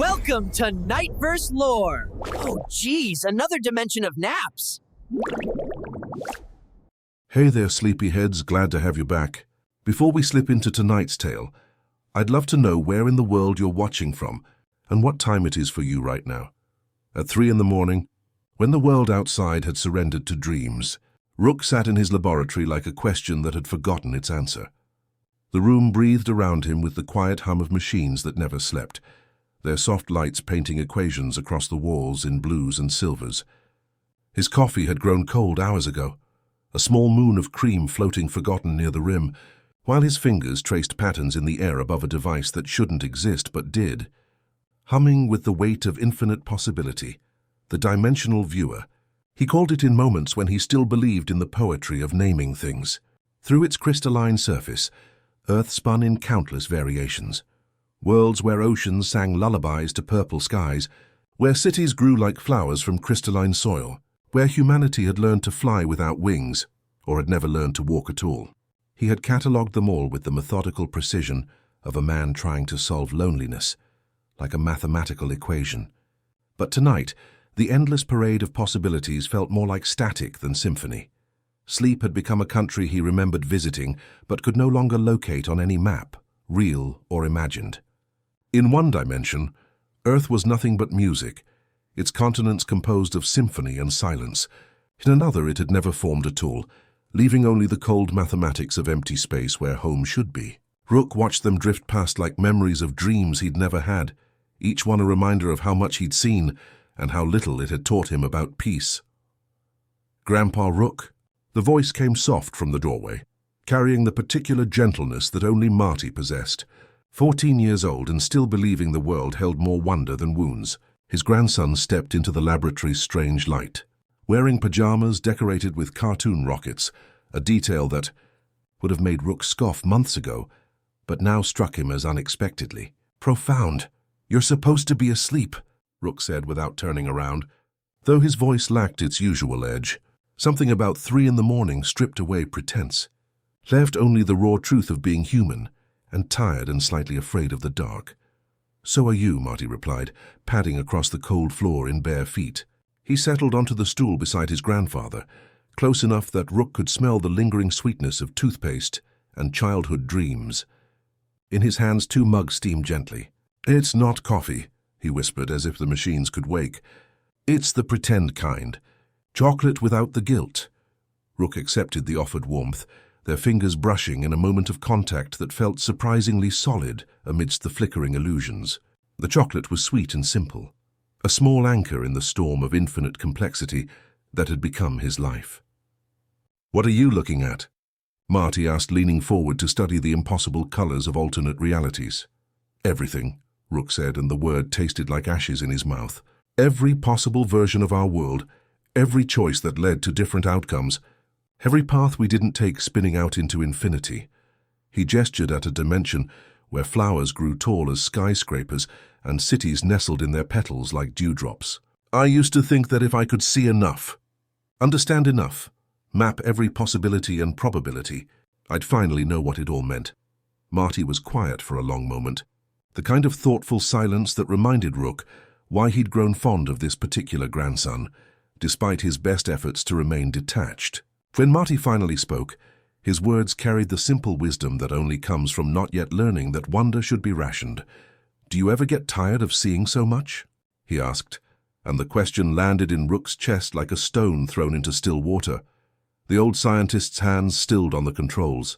Welcome to Nightverse lore! Oh geez, another dimension of naps! Hey there, sleepyheads, glad to have you back. Before we slip into tonight's tale, I'd love to know where in the world you're watching from and what time it is for you right now. At 3 in the morning, when the world outside had surrendered to dreams, Rook sat in his laboratory like a question that had forgotten its answer. The room breathed around him with the quiet hum of machines that never slept, their soft lights painting equations across the walls in blues and silvers. His coffee had grown cold hours ago, a small moon of cream floating forgotten near the rim, while his fingers traced patterns in the air above a device that shouldn't exist but did. Humming with the weight of infinite possibility, the dimensional viewer, he called it in moments when he still believed in the poetry of naming things. Through its crystalline surface, Earth spun in countless variations. Worlds where oceans sang lullabies to purple skies, where cities grew like flowers from crystalline soil, where humanity had learned to fly without wings, or had never learned to walk at all. He had catalogued them all with the methodical precision of a man trying to solve loneliness, like a mathematical equation. But tonight, the endless parade of possibilities felt more like static than symphony. Sleep had become a country he remembered visiting, but could no longer locate on any map, real or imagined. In one dimension, Earth was nothing but music, its continents composed of symphony and silence. In another, it had never formed at all, leaving only the cold mathematics of empty space where home should be. Rook watched them drift past like memories of dreams he'd never had, each one a reminder of how much he'd seen and how little it had taught him about peace. "Grandpa Rook," the voice came soft from the doorway, carrying the particular gentleness that only Marty possessed. 14 years old and still believing the world held more wonder than wounds, his grandson stepped into the laboratory's strange light, wearing pajamas decorated with cartoon rockets, a detail that would have made Rook scoff months ago, but now struck him as unexpectedly profound. "You're supposed to be asleep," Rook said without turning around, though his voice lacked its usual edge. Something about 3 in the morning stripped away pretense, left only the raw truth of being human, and tired and slightly afraid of the dark. "So are you," Marty replied, padding across the cold floor in bare feet. He settled onto the stool beside his grandfather, close enough that Rook could smell the lingering sweetness of toothpaste and childhood dreams. In his hands 2 mugs steamed gently. "It's not coffee," he whispered as if the machines could wake. "It's the pretend kind. Chocolate without the guilt." Rook accepted the offered warmth, their fingers brushing in a moment of contact that felt surprisingly solid amidst the flickering illusions. The chocolate was sweet and simple, a small anchor in the storm of infinite complexity that had become his life. "What are you looking at?" Marty asked, leaning forward to study the impossible colors of alternate realities. "Everything," Rook said, and the word tasted like ashes in his mouth. "Every possible version of our world, every choice that led to different outcomes, every path we didn't take spinning out into infinity." He gestured at a dimension where flowers grew tall as skyscrapers and cities nestled in their petals like dewdrops. "I used to think that if I could see enough, understand enough, map every possibility and probability, I'd finally know what it all meant." Marty was quiet for a long moment, the kind of thoughtful silence that reminded Rook why he'd grown fond of this particular grandson, despite his best efforts to remain detached. When Marty finally spoke, his words carried the simple wisdom that only comes from not yet learning that wonder should be rationed. "Do you ever get tired of seeing so much?" he asked, and the question landed in Rook's chest like a stone thrown into still water. The old scientist's hands stilled on the controls.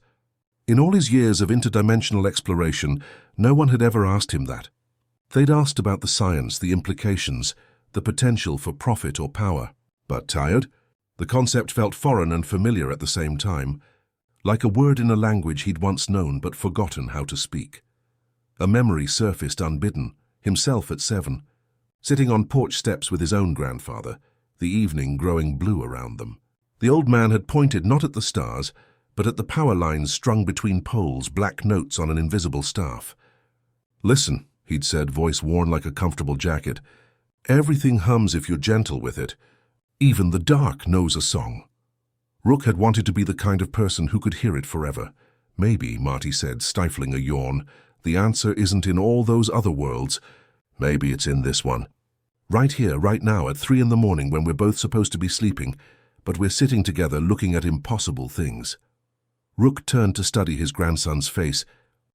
In all his years of interdimensional exploration, no one had ever asked him that. They'd asked about the science, the implications, the potential for profit or power. But tired? The concept felt foreign and familiar at the same time, like a word in a language he'd once known but forgotten how to speak. A memory surfaced unbidden, himself at 7, sitting on porch steps with his own grandfather, the evening growing blue around them. The old man had pointed not at the stars, but at the power lines strung between poles, black notes on an invisible staff. "Listen," he'd said, voice worn like a comfortable jacket. "Everything hums if you're gentle with it. Even the dark knows a song." Rook had wanted to be the kind of person who could hear it forever. "Maybe," Marty said, stifling a yawn, "the answer isn't in all those other worlds. Maybe it's in this one. Right here, right now, at 3 in the morning when we're both supposed to be sleeping, but we're sitting together looking at impossible things. Rook turned to study his grandson's face,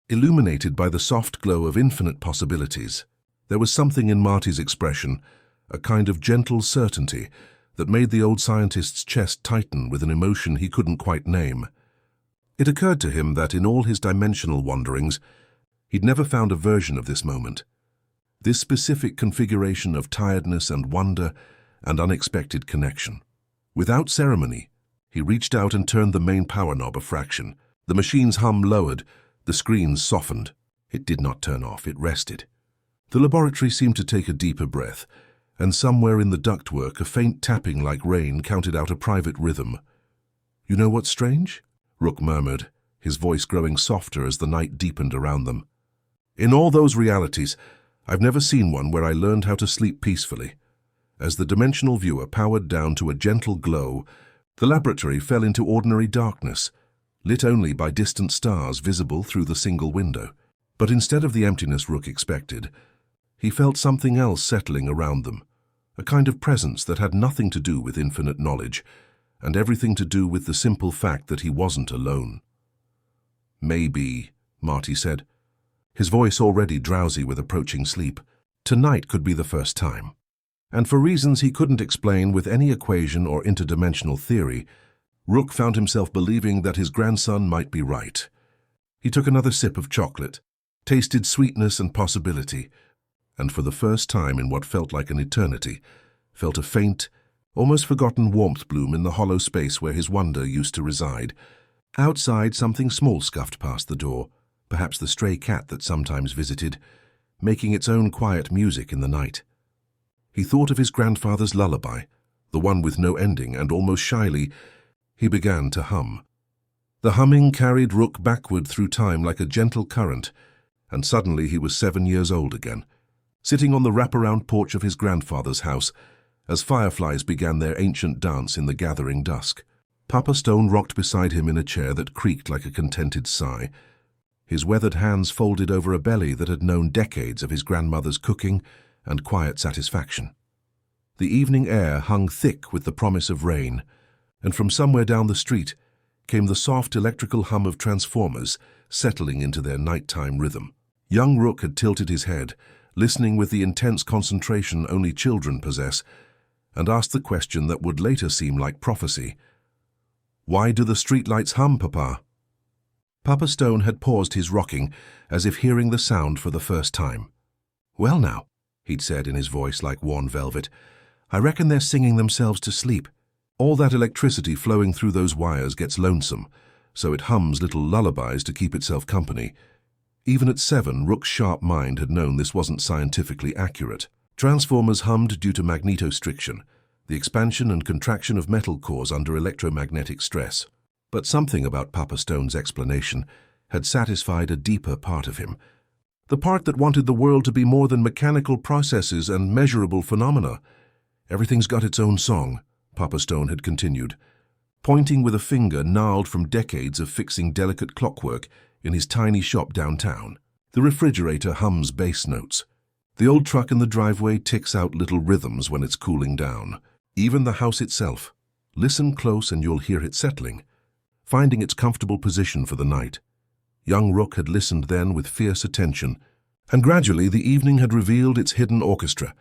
illuminated by the soft glow of infinite possibilities. There was something in Marty's expression, a kind of gentle certainty, that made the old scientist's chest tighten with an emotion he couldn't quite name. It occurred to him that in all his dimensional wanderings, he'd never found a version of this moment. This specific configuration of tiredness and wonder and unexpected connection. Without ceremony, he reached out and turned the main power knob a fraction. The machine's hum lowered, the screens softened. It did not turn off, it rested. The laboratory seemed to take a deeper breath, and somewhere in the ductwork a faint tapping like rain counted out a private rhythm. "You know what's strange?" Rook murmured, his voice growing softer as the night deepened around them. "In all those realities, I've never seen one where I learned how to sleep peacefully." As the dimensional viewer powered down to a gentle glow, the laboratory fell into ordinary darkness, lit only by distant stars visible through the single window. But instead of the emptiness Rook expected, he felt something else settling around them, a kind of presence that had nothing to do with infinite knowledge, and everything to do with the simple fact that he wasn't alone. "Maybe," Marty said, his voice already drowsy with approaching sleep. Tonight could be the first time. And for reasons he couldn't explain with any equation or interdimensional theory, Rook found himself believing that his grandson might be right. He took another sip of chocolate, tasted sweetness and possibility, and for the first time in what felt like an eternity, felt a faint, almost forgotten warmth bloom in the hollow space where his wonder used to reside. Outside, something small scuffed past the door, perhaps the stray cat that sometimes visited, making its own quiet music in the night. He thought of his grandfather's lullaby, the one with no ending, and almost shyly, he began to hum. The humming carried Rook backward through time like a gentle current, and suddenly he was 7 years old again, sitting on the wraparound porch of his grandfather's house, as fireflies began their ancient dance in the gathering dusk. Papa Stone rocked beside him in a chair that creaked like a contented sigh, his weathered hands folded over a belly that had known decades of his grandmother's cooking and quiet satisfaction. The evening air hung thick with the promise of rain, and from somewhere down the street came the soft electrical hum of transformers settling into their nighttime rhythm. Young Rook had tilted his head, listening with the intense concentration only children possess, and asked the question that would later seem like prophecy. "Why do the streetlights hum, Papa?" Papa Stone had paused his rocking, as if hearing the sound for the first time. "Well now," he'd said in his voice like worn velvet, "I reckon they're singing themselves to sleep. All that electricity flowing through those wires gets lonesome, so it hums little lullabies to keep itself company." Even at 7, Rook's sharp mind had known this wasn't scientifically accurate. Transformers hummed due to magnetostriction, the expansion and contraction of metal cores under electromagnetic stress. But something about Papa Stone's explanation had satisfied a deeper part of him, the part that wanted the world to be more than mechanical processes and measurable phenomena. "Everything's got its own song," Papa Stone had continued, pointing with a finger gnarled from decades of fixing delicate clockwork in his tiny shop downtown. "The refrigerator hums bass notes. The old truck in the driveway ticks out little rhythms when it's cooling down. Even the house itself. Listen close and you'll hear it settling, finding its comfortable position for the night." Young Rook had listened then with fierce attention, and gradually the evening had revealed its hidden orchestra.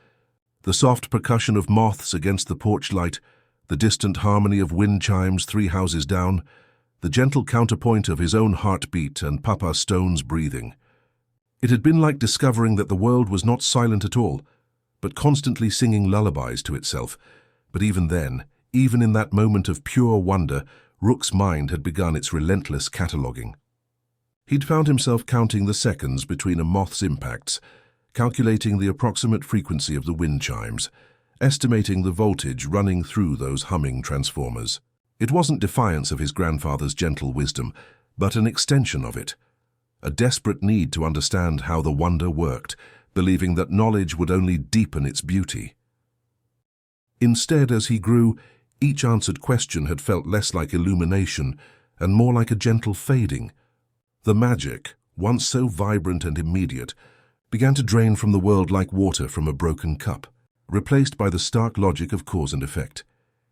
The soft percussion of moths against the porch light, the distant harmony of wind chimes 3 houses down, the gentle counterpoint of his own heartbeat and Papa Stone's breathing. It had been like discovering that the world was not silent at all, but constantly singing lullabies to itself. But even then, even in that moment of pure wonder, Rook's mind had begun its relentless cataloguing. He'd found himself counting the seconds between a moth's impacts, calculating the approximate frequency of the wind chimes, estimating the voltage running through those humming transformers. It wasn't defiance of his grandfather's gentle wisdom, but an extension of it. A desperate need to understand how the wonder worked, believing that knowledge would only deepen its beauty. Instead, as he grew, each answered question had felt less like illumination and more like a gentle fading. The magic, once so vibrant and immediate, began to drain from the world like water from a broken cup, replaced by the stark logic of cause and effect.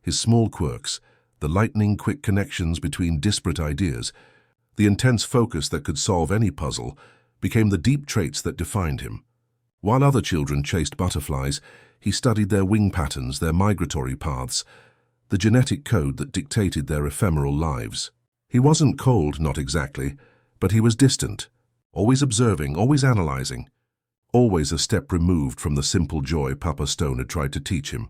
His small quirks, the lightning-quick connections between disparate ideas, the intense focus that could solve any puzzle, became the deep traits that defined him. While other children chased butterflies, he studied their wing patterns, their migratory paths, the genetic code that dictated their ephemeral lives. He wasn't cold, not exactly, but he was distant, always observing, always analyzing, always a step removed from the simple joy Papa Stone had tried to teach him.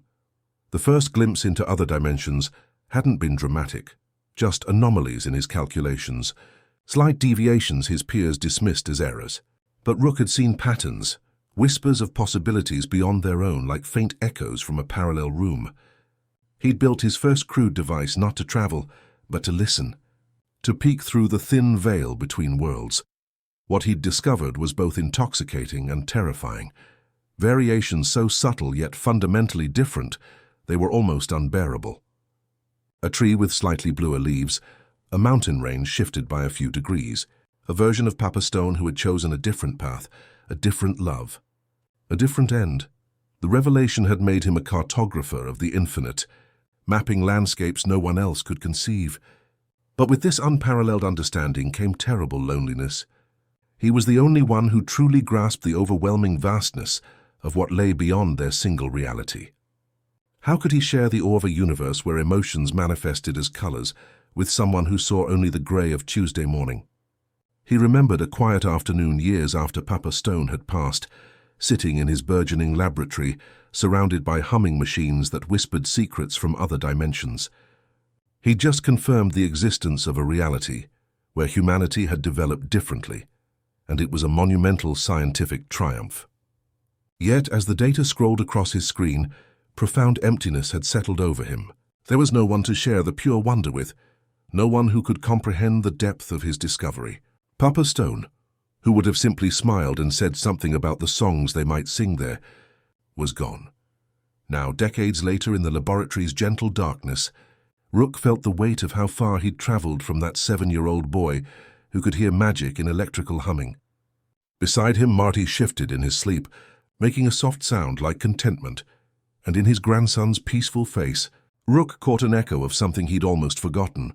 The first glimpse into other dimensions hadn't been dramatic, just anomalies in his calculations, slight deviations his peers dismissed as errors. But Rook had seen patterns, whispers of possibilities beyond their own, like faint echoes from a parallel room. He'd built his first crude device not to travel, but to listen, to peek through the thin veil between worlds. What he'd discovered was both intoxicating and terrifying. Variations so subtle yet fundamentally different, they were almost unbearable. A tree with slightly bluer leaves, a mountain range shifted by a few degrees, a version of Papa Stone who had chosen a different path, a different love, a different end. The revelation had made him a cartographer of the infinite, mapping landscapes no one else could conceive. But with this unparalleled understanding came terrible loneliness. He was the only one who truly grasped the overwhelming vastness of what lay beyond their single reality. How could he share the awe of a universe where emotions manifested as colors with someone who saw only the gray of Tuesday morning? He remembered a quiet afternoon years after Papa Stone had passed, sitting in his burgeoning laboratory, surrounded by humming machines that whispered secrets from other dimensions. He'd just confirmed the existence of a reality where humanity had developed differently, and it was a monumental scientific triumph. Yet, as the data scrolled across his screen, profound emptiness had settled over him. There was no one to share the pure wonder with, no one who could comprehend the depth of his discovery. Papa Stone, who would have simply smiled and said something about the songs they might sing there, was gone. Now, decades later in the laboratory's gentle darkness, Rook felt the weight of how far he'd traveled from that 7-year-old boy who could hear magic in electrical humming. Beside him, Marty shifted in his sleep, making a soft sound like contentment, and in his grandson's peaceful face, Rook caught an echo of something he'd almost forgotten,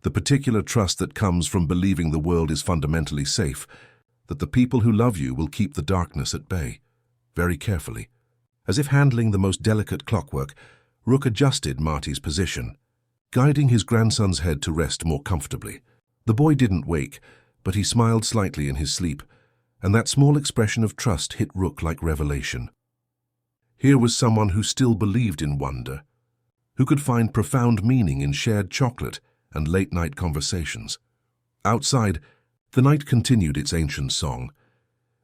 the particular trust that comes from believing the world is fundamentally safe, that the people who love you will keep the darkness at bay, very carefully. As if handling the most delicate clockwork, Rook adjusted Marty's position, guiding his grandson's head to rest more comfortably. The boy didn't wake, but he smiled slightly in his sleep, and that small expression of trust hit Rook like revelation. Here was someone who still believed in wonder, who could find profound meaning in shared chocolate and late-night conversations. Outside, the night continued its ancient song,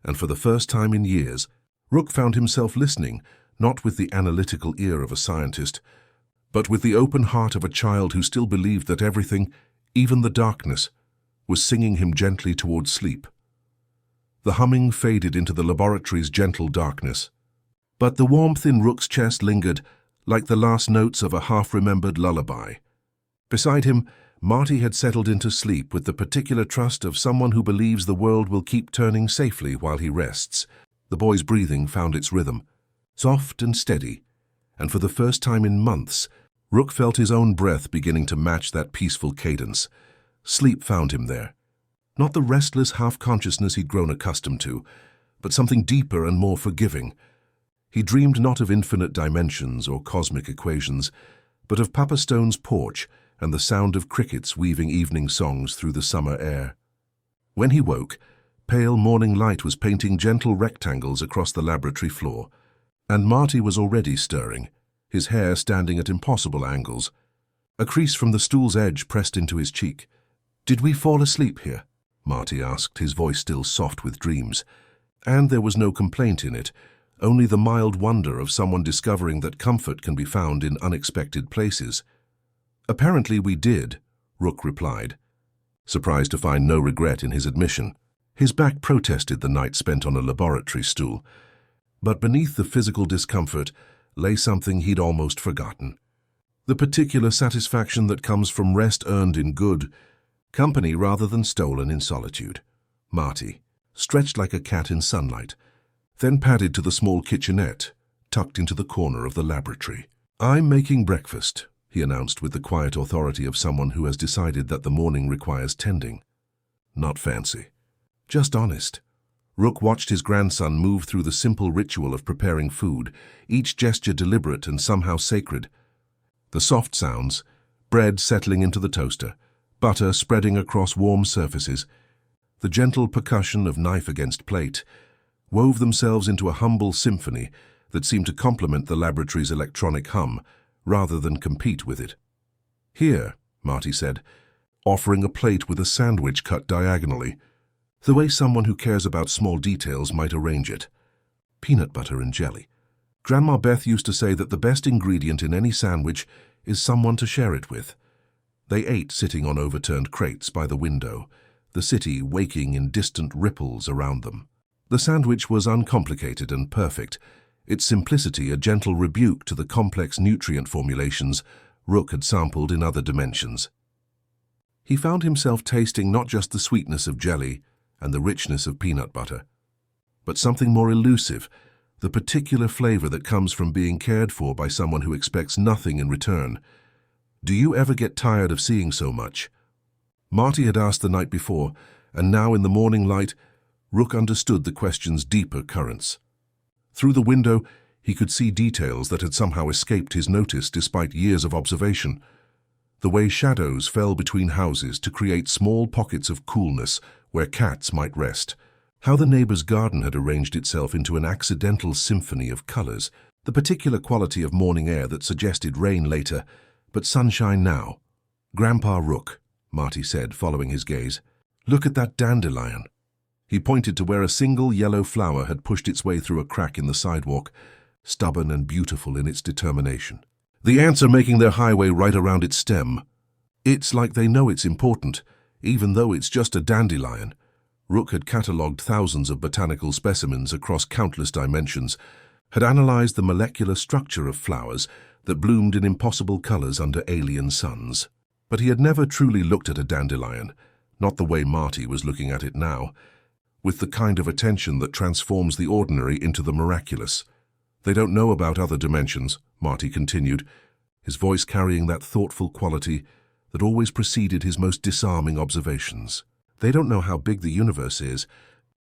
and for the first time in years, Rook found himself listening, not with the analytical ear of a scientist, but with the open heart of a child who still believed that everything, even the darkness, was singing him gently towards sleep. The humming faded into the laboratory's gentle darkness, but the warmth in Rook's chest lingered, like the last notes of a half-remembered lullaby. Beside him, Marty had settled into sleep with the particular trust of someone who believes the world will keep turning safely while he rests. The boy's breathing found its rhythm, soft and steady, and for the first time in months, Rook felt his own breath beginning to match that peaceful cadence. Sleep found him there. Not the restless half-consciousness he'd grown accustomed to, but something deeper and more forgiving. He dreamed not of infinite dimensions or cosmic equations, but of Papa Stone's porch and the sound of crickets weaving evening songs through the summer air. When he woke, pale morning light was painting gentle rectangles across the laboratory floor, and Marty was already stirring, his hair standing at impossible angles. A crease from the stool's edge pressed into his cheek. "Did we fall asleep here?" Marty asked, his voice still soft with dreams. And there was no complaint in it, only the mild wonder of someone discovering that comfort can be found in unexpected places. "Apparently we did," Rook replied, surprised to find no regret in his admission. His back protested the night spent on a laboratory stool, but beneath the physical discomfort lay something he'd almost forgotten. The particular satisfaction that comes from rest earned in good company rather than stolen in solitude. Marty, stretched like a cat in sunlight, then padded to the small kitchenette, tucked into the corner of the laboratory. "I'm making breakfast," he announced with the quiet authority of someone who has decided that the morning requires tending. Not fancy, just honest. Rook watched his grandson move through the simple ritual of preparing food, each gesture deliberate and somehow sacred. The soft sounds, bread settling into the toaster, butter spreading across warm surfaces, the gentle percussion of knife against plate, wove themselves into a humble symphony that seemed to complement the laboratory's electronic hum, rather than compete with it. "Here," Marty said, offering a plate with a sandwich cut diagonally, the way someone who cares about small details might arrange it. Peanut butter and jelly. Grandma Beth used to say that the best ingredient in any sandwich is someone to share it with. They ate sitting on overturned crates by the window, the city waking in distant ripples around them. The sandwich was uncomplicated and perfect, its simplicity a gentle rebuke to the complex nutrient formulations Rook had sampled in other dimensions. He found himself tasting not just the sweetness of jelly and the richness of peanut butter, but something more elusive, the particular flavor that comes from being cared for by someone who expects nothing in return. "Do you ever get tired of seeing so much?" Marty had asked the night before, and now in the morning light, Rook understood the question's deeper currents. Through the window, he could see details that had somehow escaped his notice despite years of observation. The way shadows fell between houses to create small pockets of coolness where cats might rest. How the neighbor's garden had arranged itself into an accidental symphony of colors. The particular quality of morning air that suggested rain later, but sunshine now. "Grandpa Rook," Marty said, following his gaze. "Look at that dandelion." He pointed to where a single yellow flower had pushed its way through a crack in the sidewalk, stubborn and beautiful in its determination. The ants are making their highway right around its stem. It's like they know it's important, even though it's just a dandelion. Rook had catalogued thousands of botanical specimens across countless dimensions, had analyzed the molecular structure of flowers that bloomed in impossible colors under alien suns. But he had never truly looked at a dandelion, not the way Marty was looking at it now, with the kind of attention that transforms the ordinary into the miraculous. "They don't know about other dimensions," Marty continued, his voice carrying that thoughtful quality that always preceded his most disarming observations. "They don't know how big the universe is.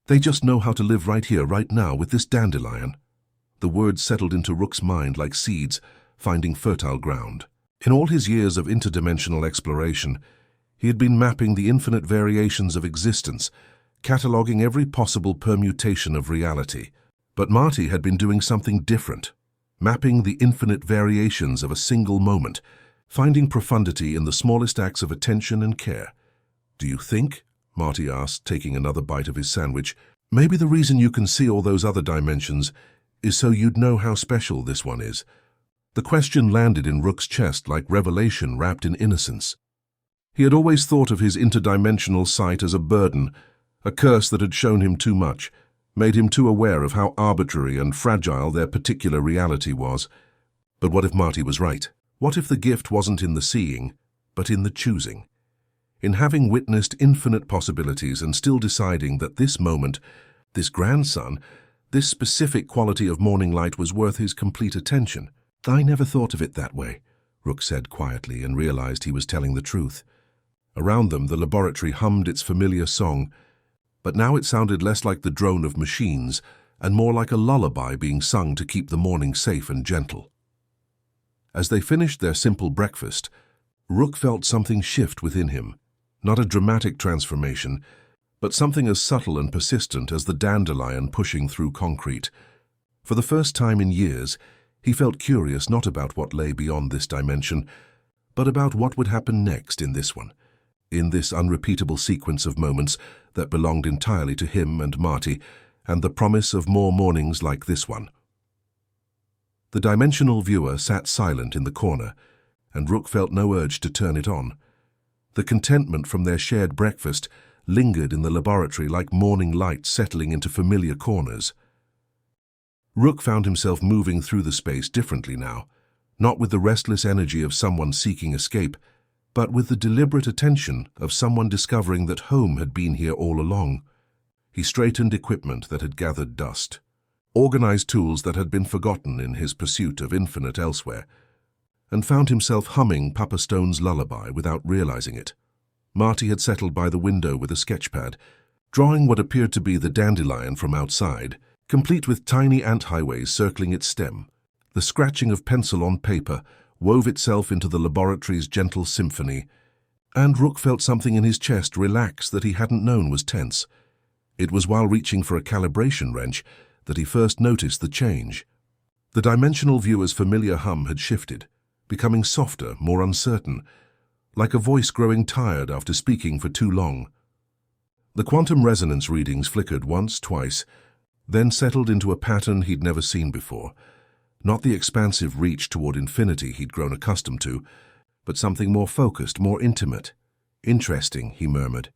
They just know how to live right here, right now, with this dandelion." The words settled into Rook's mind like seeds, finding fertile ground. In all his years of interdimensional exploration, he had been mapping the infinite variations of existence, cataloguing every possible permutation of reality. But Marty had been doing something different, mapping the infinite variations of a single moment, finding profundity in the smallest acts of attention and care. "Do you think?" Marty asked, taking another bite of his sandwich. "Maybe the reason you can see all those other dimensions is so you'd know how special this one is." The question landed in Rook's chest like revelation wrapped in innocence. He had always thought of his interdimensional sight as a burden, a curse that had shown him too much, made him too aware of how arbitrary and fragile their particular reality was. But what if Marty was right? What if the gift wasn't in the seeing, but in the choosing? In having witnessed infinite possibilities and still deciding that this moment, this grandson, this specific quality of morning light was worth his complete attention. "I never thought of it that way," Rook said quietly, and realized he was telling the truth. Around them, the laboratory hummed its familiar song, but now it sounded less like the drone of machines and more like a lullaby being sung to keep the morning safe and gentle. As they finished their simple breakfast, Rook felt something shift within him, not a dramatic transformation, but something as subtle and persistent as the dandelion pushing through concrete. For the first time in years, he felt curious not about what lay beyond this dimension, but about what would happen next in this one, in this unrepeatable sequence of moments that belonged entirely to him and Marty, and the promise of more mornings like this one. The dimensional viewer sat silent in the corner, and Rook felt no urge to turn it on. The contentment from their shared breakfast lingered in the laboratory like morning light settling into familiar corners. Rook found himself moving through the space differently now, not with the restless energy of someone seeking escape, but with the deliberate attention of someone discovering that home had been here all along. He straightened equipment that had gathered dust. organized tools that had been forgotten in his pursuit of infinite elsewhere, and found himself humming Papa Stone's lullaby without realizing it. Marty had settled by the window with a sketchpad, drawing what appeared to be the dandelion from outside, complete with tiny ant highways circling its stem. The scratching of pencil on paper wove itself into the laboratory's gentle symphony, and Rook felt something in his chest relax that he hadn't known was tense. It was while reaching for a calibration wrench that he first noticed the change. The dimensional viewer's familiar hum had shifted, becoming softer, more uncertain, like a voice growing tired after speaking for too long. The quantum resonance readings flickered once, twice, then settled into a pattern he'd never seen before. Not the expansive reach toward infinity he'd grown accustomed to, but something more focused, more intimate. Interesting, he murmured,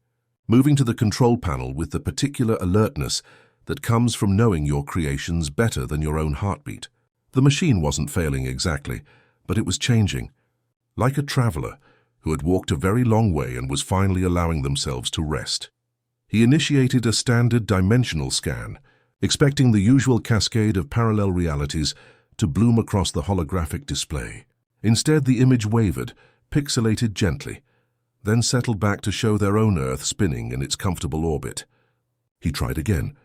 moving to the control panel with the particular alertness that comes from knowing your creations better than your own heartbeat. The machine wasn't failing exactly, but it was changing, like a traveler who had walked a very long way and was finally allowing themselves to rest. He initiated a standard dimensional scan, expecting the usual cascade of parallel realities to bloom across the holographic display. Instead, the image wavered, pixelated gently, then settled back to show their own Earth spinning in its comfortable orbit. He tried again,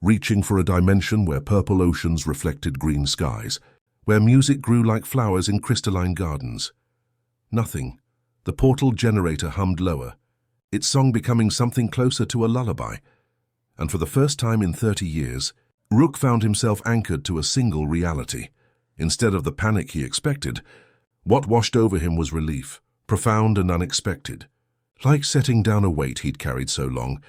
reaching for a dimension where purple oceans reflected green skies, where music grew like flowers in crystalline gardens. Nothing. The portal generator hummed lower, its song becoming something closer to a lullaby. And for the first time in 30 years, Rook found himself anchored to a single reality. Instead of the panic he expected, what washed over him was relief, profound and unexpected. Like setting down a weight he'd carried so long,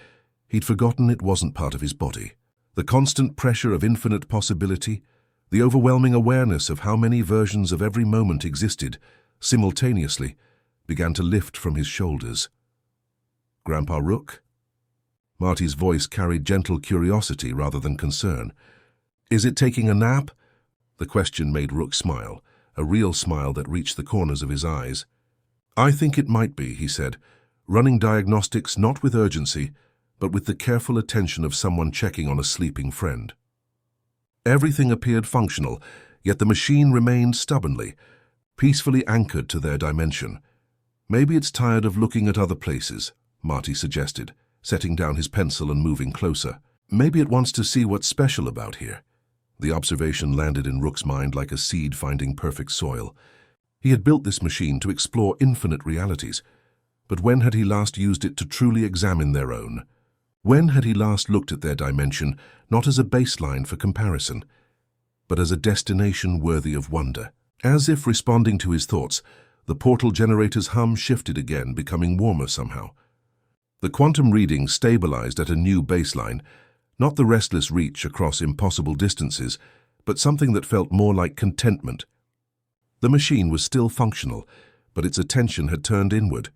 he'd forgotten it wasn't part of his body. The constant pressure of infinite possibility, the overwhelming awareness of how many versions of every moment existed, simultaneously, began to lift from his shoulders. "Grandpa Rook?" Marty's voice carried gentle curiosity rather than concern. "Is it taking a nap?" The question made Rook smile, a real smile that reached the corners of his eyes. "I think it might be," he said, running diagnostics not with urgency, but with the careful attention of someone checking on a sleeping friend. Everything appeared functional, yet the machine remained stubbornly, peacefully anchored to their dimension. "Maybe it's tired of looking at other places," Marty suggested, setting down his pencil and moving closer. "Maybe it wants to see what's special about here." The observation landed in Rook's mind like a seed finding perfect soil. He had built this machine to explore infinite realities, but when had he last used it to truly examine their own? When had he last looked at their dimension, not as a baseline for comparison, but as a destination worthy of wonder? As if responding to his thoughts, the portal generator's hum shifted again, becoming warmer somehow. The quantum reading stabilized at a new baseline, not the restless reach across impossible distances, but something that felt more like contentment. The machine was still functional, but its attention had turned inward,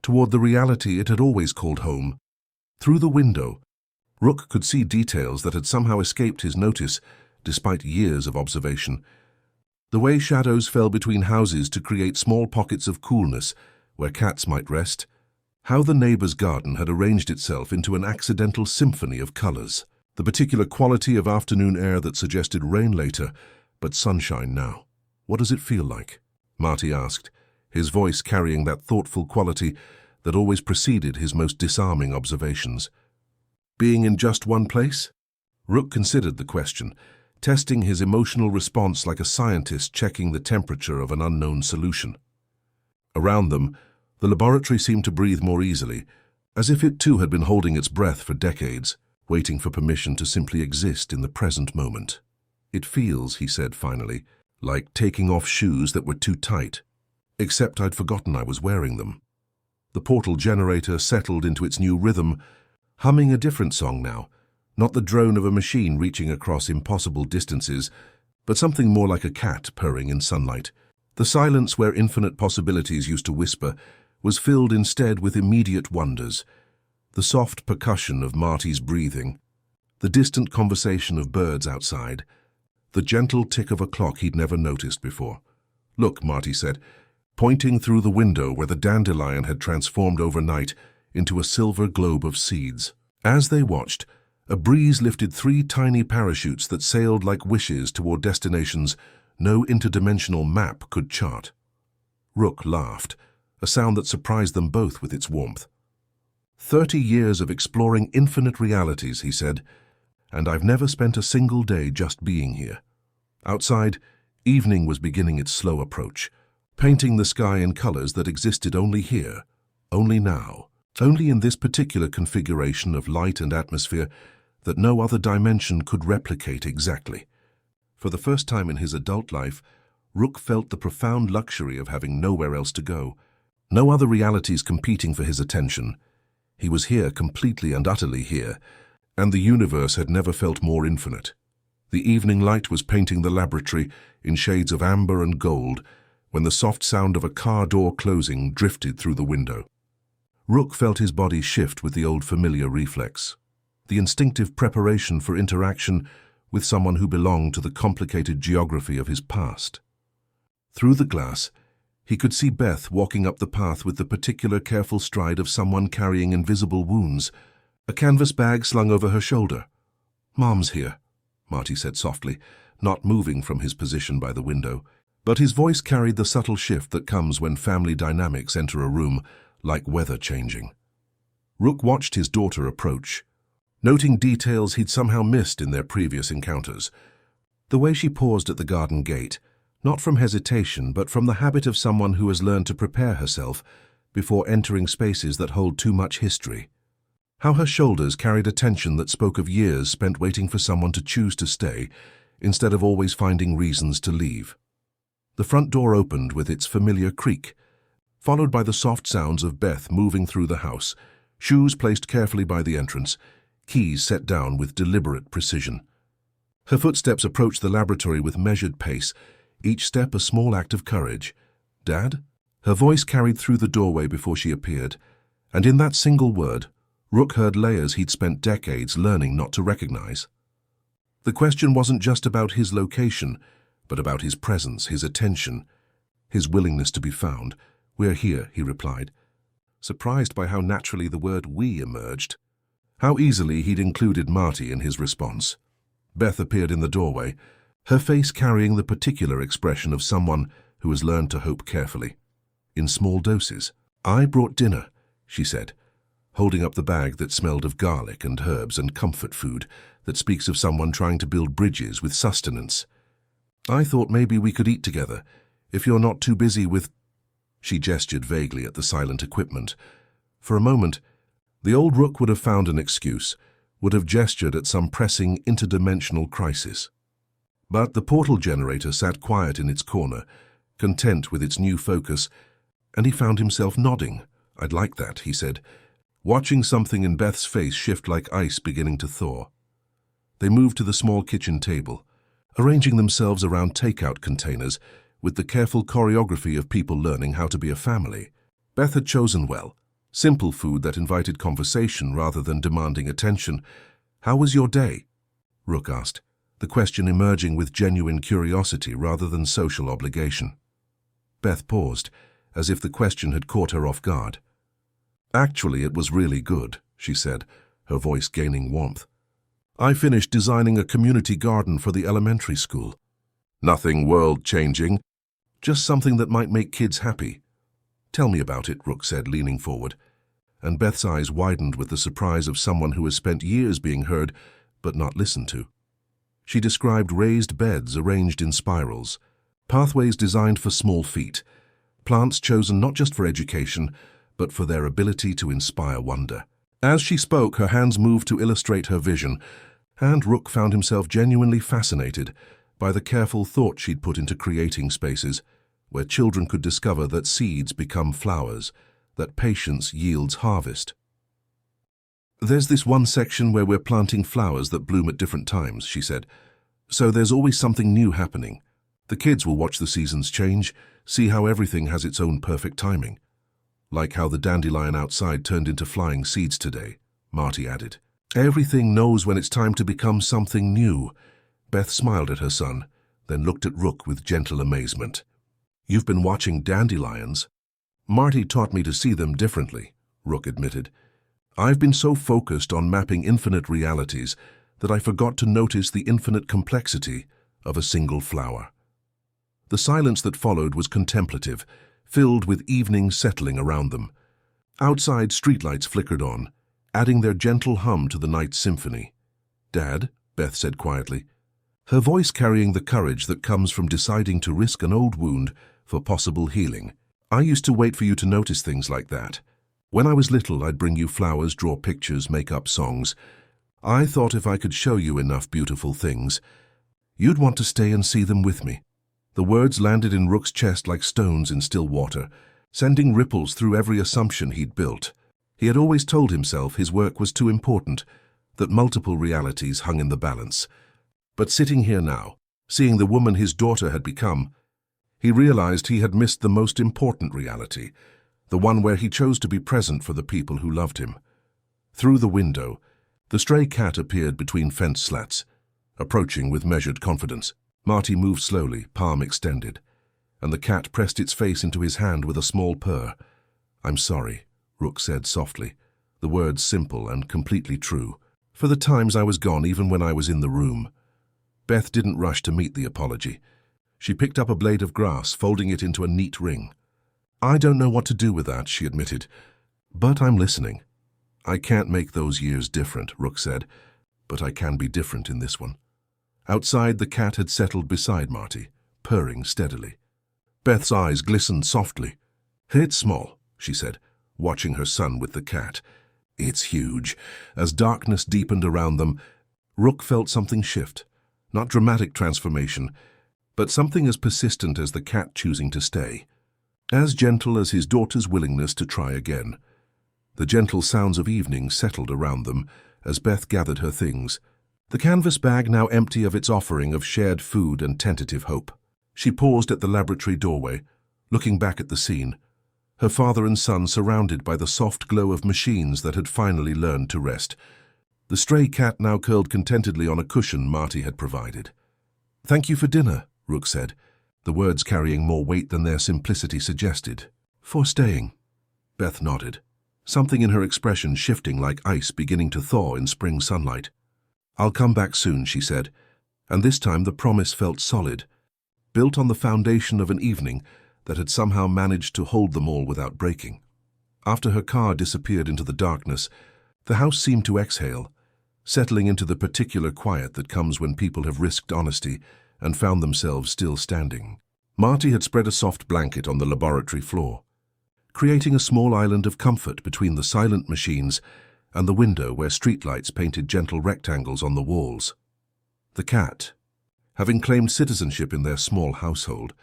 toward the reality it had always called home. Through the window, Rook could see details that had somehow escaped his notice, despite years of observation. The way shadows fell between houses to create small pockets of coolness where cats might rest, how the neighbor's garden had arranged itself into an accidental symphony of colors, the particular quality of afternoon air that suggested rain later, but sunshine now. "What does it feel like?" Marty asked, his voice carrying that thoughtful quality that always preceded his most disarming observations. "Being in just one place?" Rook considered the question, testing his emotional response like a scientist checking the temperature of an unknown solution. Around them, the laboratory seemed to breathe more easily, as if it too had been holding its breath for decades, waiting for permission to simply exist in the present moment. "It feels," he said finally, "like taking off shoes that were too tight. Except I'd forgotten I was wearing them." The portal generator settled into its new rhythm, humming a different song now, not the drone of a machine reaching across impossible distances, but something more like a cat purring in sunlight. The silence where infinite possibilities used to whisper was filled instead with immediate wonders. The soft percussion of Marty's breathing, the distant conversation of birds outside, the gentle tick of a clock he'd never noticed before. "Look," Marty said, pointing through the window where the dandelion had transformed overnight into a silver globe of seeds. As they watched, A breeze lifted 3 tiny parachutes that sailed like wishes toward destinations no interdimensional map could chart. Rook laughed, a sound that surprised them both with its warmth. 30 years of exploring infinite realities, he said, and I've never spent a single day just being here. Outside, evening was beginning its slow approach, painting the sky in colors that existed only here, only now, only in this particular configuration of light and atmosphere that no other dimension could replicate exactly. For the first time in his adult life, Rook felt the profound luxury of having nowhere else to go, no other realities competing for his attention. He was here, completely and utterly here, and the universe had never felt more infinite. The evening light was painting the laboratory in shades of amber and gold when the soft sound of a car door closing drifted through the window. Rook felt his body shift with the old familiar reflex, the instinctive preparation for interaction with someone who belonged to the complicated geography of his past. Through the glass, he could see Beth walking up the path with the particular careful stride of someone carrying invisible wounds, a canvas bag slung over her shoulder. "Mom's here," Marty said softly, not moving from his position by the window, but his voice carried the subtle shift that comes when family dynamics enter a room, like weather changing. Rook watched his daughter approach, noting details he'd somehow missed in their previous encounters. The way she paused at the garden gate, not from hesitation, but from the habit of someone who has learned to prepare herself before entering spaces that hold too much history. How her shoulders carried a tension that spoke of years spent waiting for someone to choose to stay, instead of always finding reasons to leave. The front door opened with its familiar creak, followed by the soft sounds of Beth moving through the house, shoes placed carefully by the entrance, keys set down with deliberate precision. Her footsteps approached the laboratory with measured pace, each step a small act of courage. "Dad?" Her voice carried through the doorway before she appeared, and in that single word, Rook heard layers he'd spent decades learning not to recognize. The question wasn't just about his location, but about his presence, his attention, his willingness to be found. "We're here," he replied, surprised by how naturally the word "we" emerged, how easily he'd included Marty in his response. Beth appeared in the doorway, her face carrying the particular expression of someone who has learned to hope carefully, in small doses. "I brought dinner," she said, holding up the bag that smelled of garlic and herbs and comfort food that speaks of someone trying to build bridges with sustenance. "I thought maybe we could eat together, if you're not too busy with—" She gestured vaguely at the silent equipment. For a moment, the old Rook would have found an excuse, would have gestured at some pressing interdimensional crisis. But the portal generator sat quiet in its corner, content with its new focus, and he found himself nodding. "I'd like that," he said, watching something in Beth's face shift like ice beginning to thaw. They moved to the small kitchen table, arranging themselves around takeout containers with the careful choreography of people learning how to be a family. Beth had chosen well, simple food that invited conversation rather than demanding attention. "How was your day?" Rook asked, the question emerging with genuine curiosity rather than social obligation. Beth paused, as if the question had caught her off guard. "Actually, it was really good," she said, her voice gaining warmth. "I finished designing a community garden for the elementary school. Nothing world-changing, just something that might make kids happy." "Tell me about it," Rook said, leaning forward, and Beth's eyes widened with the surprise of someone who has spent years being heard but not listened to. She described raised beds arranged in spirals, pathways designed for small feet, plants chosen not just for education, but for their ability to inspire wonder. As she spoke, her hands moved to illustrate her vision, and Rook found himself genuinely fascinated by the careful thought she'd put into creating spaces where children could discover that seeds become flowers, that patience yields harvest. "There's this one section where we're planting flowers that bloom at different times," she said. "So there's always something new happening. The kids will watch the seasons change, see how everything has its own perfect timing. Like how the dandelion outside turned into flying seeds today," Marty added. "Everything knows when it's time to become something new." Beth smiled at her son, then looked at Rook with gentle amazement. "You've been watching dandelions?" "Marty taught me to see them differently," Rook admitted. I've been so focused on mapping infinite realities that I forgot to notice the infinite complexity of a single flower. The silence that followed was contemplative, filled with evening settling around them. Outside, streetlights flickered on, adding their gentle hum to the night's symphony. "Dad," Beth said quietly, her voice carrying the courage that comes from deciding to risk an old wound for possible healing. "I used to wait for you to notice things like that. When I was little, I'd bring you flowers, draw pictures, make up songs. I thought if I could show you enough beautiful things, you'd want to stay and see them with me." The words landed in Rook's chest like stones in still water, sending ripples through every assumption he'd built. He had always told himself his work was too important, that multiple realities hung in the balance. But sitting here now, seeing the woman his daughter had become, he realized he had missed the most important reality, the one where he chose to be present for the people who loved him. Through the window, the stray cat appeared between fence slats, approaching with measured confidence. Marty moved slowly, palm extended, and the cat pressed its face into his hand with a small purr. "I'm sorry," Rook said softly, the words simple and completely true, "for the times I was gone even when I was in the room." Beth didn't rush to meet the apology. She picked up a blade of grass, folding it into a neat ring. "I don't know what to do with that," she admitted, "but I'm listening." "I can't make those years different," Rook said, "but I can be different in this one." Outside, the cat had settled beside Marty, purring steadily. Beth's eyes glistened softly. "It's small," she said, watching her son with the cat. "It's huge." As darkness deepened around them, Rook felt something shift. Not dramatic transformation, but something as persistent as the cat choosing to stay. As gentle as his daughter's willingness to try again. The gentle sounds of evening settled around them as Beth gathered her things, the canvas bag now empty of its offering of shared food and tentative hope. She paused at the laboratory doorway, looking back at the scene, her father and son surrounded by the soft glow of machines that had finally learned to rest. The stray cat now curled contentedly on a cushion Marty had provided. "Thank you for dinner," Rook said, the words carrying more weight than their simplicity suggested. "For staying." Beth nodded, something in her expression shifting like ice beginning to thaw in spring sunlight. "I'll come back soon," she said, and this time the promise felt solid, built on the foundation of an evening that had somehow managed to hold them all without breaking. After her car disappeared into the darkness, the house seemed to exhale, settling into the particular quiet that comes when people have risked honesty and found themselves still standing. Marty had spread a soft blanket on the laboratory floor, creating a small island of comfort between the silent machines and the window where streetlights painted gentle rectangles on the walls. The cat, having claimed citizenship in their small household,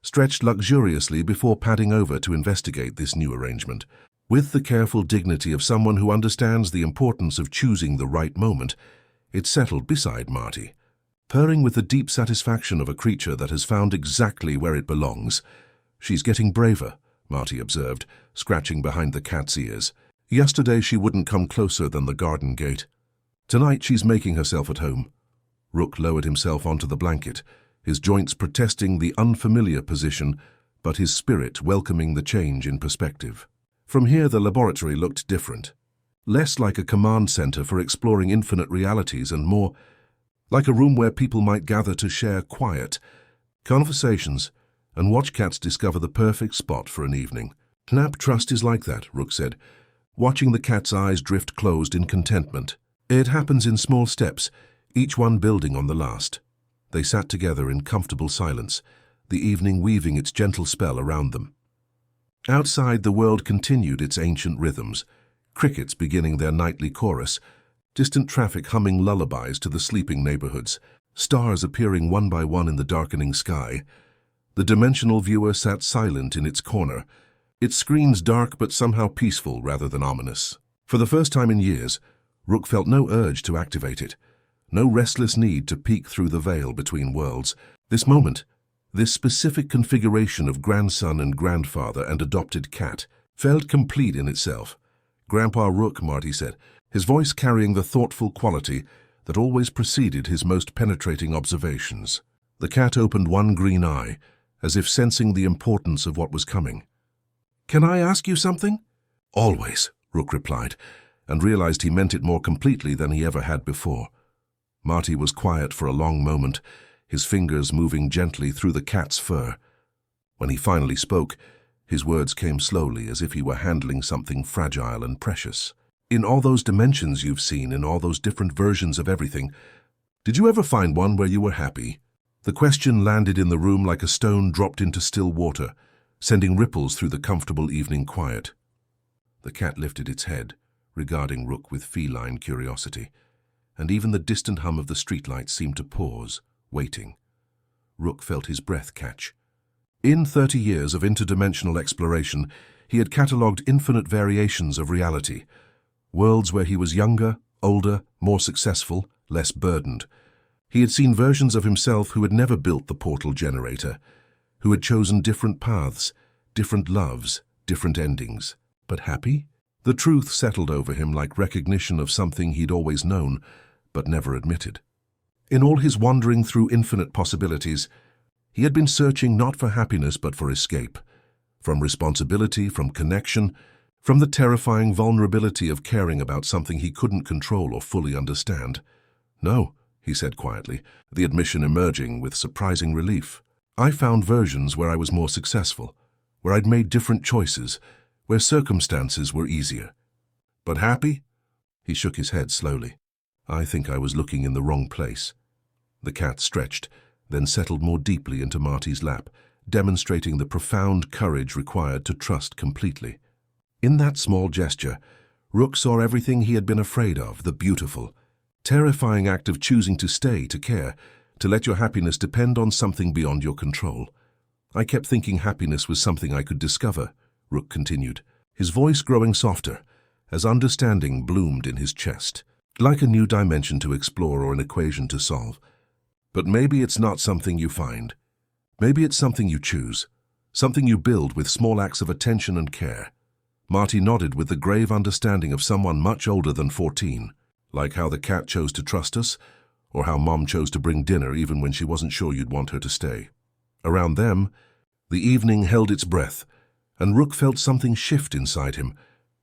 stretched luxuriously before padding over to investigate this new arrangement. With the careful dignity of someone who understands the importance of choosing the right moment, it settled beside Marty, purring with the deep satisfaction of a creature that has found exactly where it belongs. "She's getting braver," Marty observed, scratching behind the cat's ears. "Yesterday she wouldn't come closer than the garden gate. Tonight she's making herself at home." Rook lowered himself onto the blanket, his joints protesting the unfamiliar position, but his spirit welcoming the change in perspective. From here the laboratory looked different, less like a command center for exploring infinite realities and more like a room where people might gather to share quiet conversations and watch cats discover the perfect spot for an evening. "Nap trust is like that," Rook said, watching the cat's eyes drift closed in contentment. "It happens in small steps, each one building on the last." They sat together in comfortable silence, the evening weaving its gentle spell around them. Outside, the world continued its ancient rhythms, crickets beginning their nightly chorus, distant traffic humming lullabies to the sleeping neighborhoods, stars appearing one by one in the darkening sky. The dimensional viewer sat silent in its corner, its screens dark but somehow peaceful rather than ominous. For the first time in years, Rook felt no urge to activate it, no restless need to peek through the veil between worlds. This moment, this specific configuration of grandson and grandfather and adopted cat, felt complete in itself. "Grandpa Rook," Marty said, his voice carrying the thoughtful quality that always preceded his most penetrating observations. The cat opened one green eye, as if sensing the importance of what was coming. "Can I ask you something?" "Always," Rook replied, and realized he meant it more completely than he ever had before. Marty was quiet for a long moment, his fingers moving gently through the cat's fur. When he finally spoke, his words came slowly, as if he were handling something fragile and precious. In all those dimensions you've seen, in all those different versions of everything, did you ever find one where you were happy? The question landed in the room like a stone dropped into still water, sending ripples through the comfortable evening quiet. The cat lifted its head, regarding Rook with feline curiosity, and even the distant hum of the streetlights seemed to pause, waiting. Rook felt his breath catch. In 30 years of interdimensional exploration, he had catalogued infinite variations of reality, worlds where he was younger, older, more successful, less burdened. He had seen versions of himself who had never built the portal generator, who had chosen different paths, different loves, different endings. But happy? The truth settled over him like recognition of something he'd always known, but never admitted. In all his wandering through infinite possibilities, he had been searching not for happiness but for escape, from responsibility, from connection, from the terrifying vulnerability of caring about something he couldn't control or fully understand. "No," he said quietly, the admission emerging with surprising relief. "I found versions where I was more successful, where I'd made different choices, where circumstances were easier. But happy?" He shook his head slowly. "I think I was looking in the wrong place." The cat stretched, then settled more deeply into Marty's lap, demonstrating the profound courage required to trust completely. In that small gesture, Rook saw everything he had been afraid of, the beautiful, terrifying act of choosing to stay, to care, to let your happiness depend on something beyond your control. "I kept thinking happiness was something I could discover," Rook continued, his voice growing softer, as understanding bloomed in his chest, like a new dimension to explore or an equation to solve. "But maybe it's not something you find. Maybe it's something you choose, something you build with small acts of attention and care." Marty nodded with the grave understanding of someone much older than 14, like how the cat chose to trust us, or how Mom chose to bring dinner even when she wasn't sure you'd want her to stay. Around them, the evening held its breath, and Rook felt something shift inside him,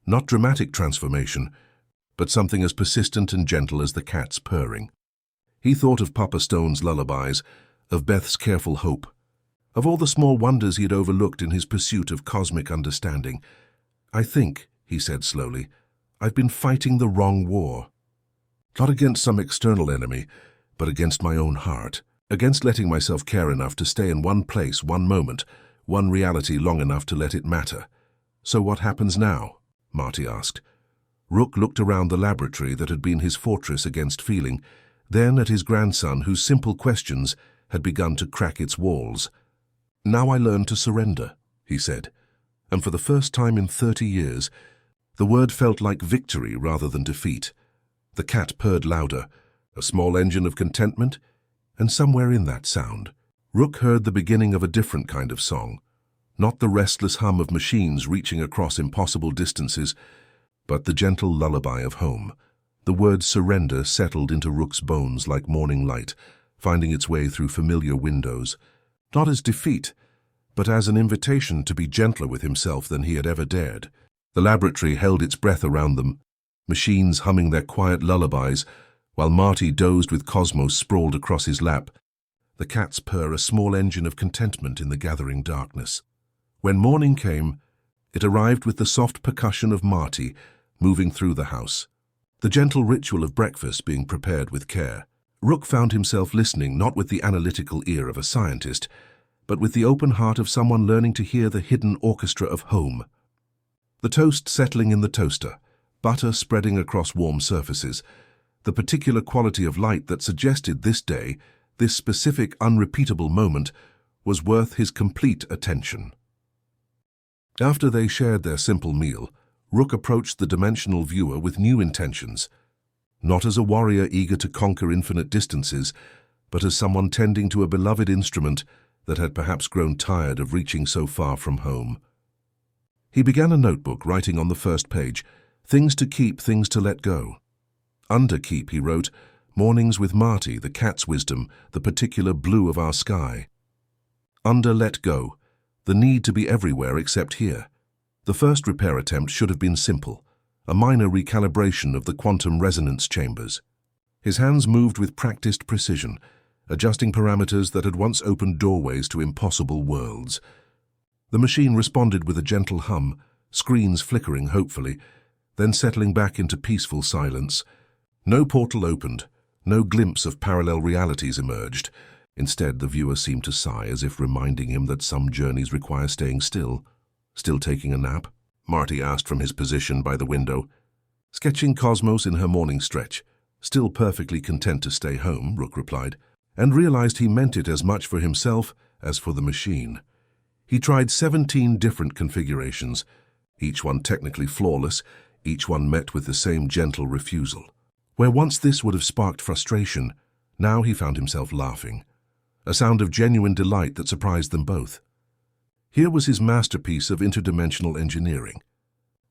not dramatic transformation, but something as persistent and gentle as the cat's purring. He thought of Papa Stone's lullabies, of Beth's careful hope, of all the small wonders he had overlooked in his pursuit of cosmic understanding. "I think," he said slowly, "I've been fighting the wrong war. Not against some external enemy, but against my own heart, against letting myself care enough to stay in one place, one moment, one reality long enough to let it matter." "So what happens now?" Marty asked. Rook looked around the laboratory that had been his fortress against feeling, then at his grandson, whose simple questions had begun to crack its walls. "Now I learn to surrender," he said, and for the first time in 30 years, the word felt like victory rather than defeat. The cat purred louder, a small engine of contentment, and somewhere in that sound, Rook heard the beginning of a different kind of song, not the restless hum of machines reaching across impossible distances, but the gentle lullaby of home. The word surrender settled into Rook's bones like morning light, finding its way through familiar windows, not as defeat, but as an invitation to be gentler with himself than he had ever dared. The laboratory held its breath around them, machines humming their quiet lullabies, while Marty dozed with Cosmos sprawled across his lap, the cat's purr a small engine of contentment in the gathering darkness. When morning came, it arrived with the soft percussion of Marty moving through the house, the gentle ritual of breakfast being prepared with care. Rook found himself listening not with the analytical ear of a scientist, but with the open heart of someone learning to hear the hidden orchestra of home. The toast settling in the toaster, butter spreading across warm surfaces, the particular quality of light that suggested this day, this specific unrepeatable moment, was worth his complete attention. After they shared their simple meal, Rook approached the dimensional viewer with new intentions, not as a warrior eager to conquer infinite distances, but as someone tending to a beloved instrument that had perhaps grown tired of reaching so far from home. He began a notebook, writing on the first page, "Things to keep, things to let go." Under keep, he wrote, "Mornings with Marty, the cat's wisdom, the particular blue of our sky." Under let go, the need to be everywhere except here. The first repair attempt should have been simple, a minor recalibration of the quantum resonance chambers. His hands moved with practiced precision, adjusting parameters that had once opened doorways to impossible worlds. The machine responded with a gentle hum, screens flickering hopefully, then settling back into peaceful silence. No portal opened, no glimpse of parallel realities emerged. Instead, the viewer seemed to sigh as if reminding him that some journeys require staying still. "Still taking a nap?" Marty asked from his position by the window. "Sketching cosmos in her morning stretch. Still perfectly content to stay home," Rook replied, and realized he meant it as much for himself as for the machine. He tried 17 different configurations, each one technically flawless, each one met with the same gentle refusal. Where once this would have sparked frustration, now he found himself laughing, a sound of genuine delight that surprised them both. Here was his masterpiece of interdimensional engineering,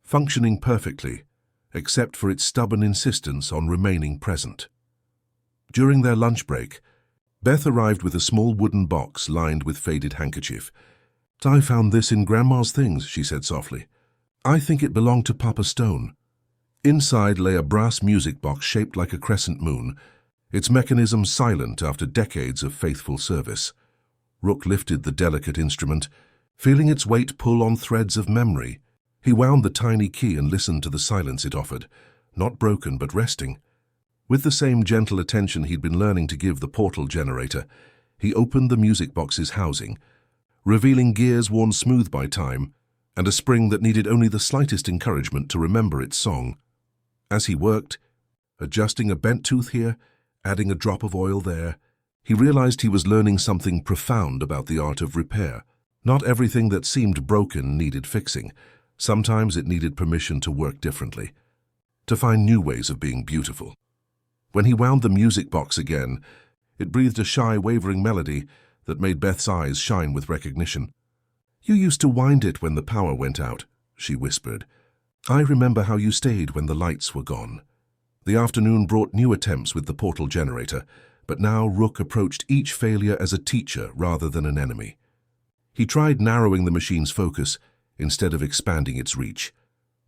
functioning perfectly, except for its stubborn insistence on remaining present. During their lunch break, Beth arrived with a small wooden box lined with faded handkerchief. "I found this in Grandma's things," she said softly. "I think it belonged to Papa Stone." Inside lay a brass music box shaped like a crescent moon, its mechanism silent after decades of faithful service. Rook lifted the delicate instrument, feeling its weight pull on threads of memory. He wound the tiny key and listened to the silence it offered, not broken but resting. With the same gentle attention he'd been learning to give the portal generator, he opened the music box's housing, revealing gears worn smooth by time and a spring that needed only the slightest encouragement to remember its song. As he worked, adjusting a bent tooth here, adding a drop of oil there, he realized he was learning something profound about the art of repair. Not everything that seemed broken needed fixing. Sometimes it needed permission to work differently, to find new ways of being beautiful. When he wound the music box again, it breathed a shy, wavering melody that made Beth's eyes shine with recognition. "You used to wind it when the power went out," she whispered. "I remember how you stayed when the lights were gone." The afternoon brought new attempts with the portal generator, but now Rook approached each failure as a teacher rather than an enemy. He tried narrowing the machine's focus instead of expanding its reach,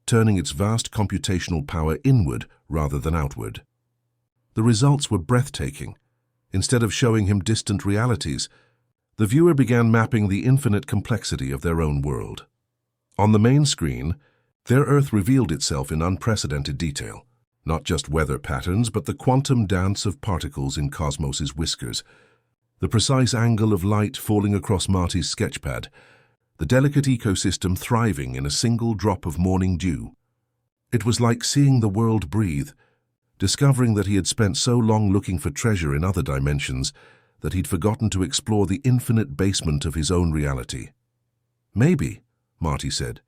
turning its vast computational power inward rather than outward. The results were breathtaking. Instead of showing him distant realities, the viewer began mapping the infinite complexity of their own world. On the main screen, their Earth revealed itself in unprecedented detail. Not just weather patterns, but the quantum dance of particles in Cosmos's whiskers, the precise angle of light falling across Marty's sketchpad, the delicate ecosystem thriving in a single drop of morning dew. It was like seeing the world breathe, discovering that he had spent so long looking for treasure in other dimensions that he'd forgotten to explore the infinite basement of his own reality. "Maybe," Marty said,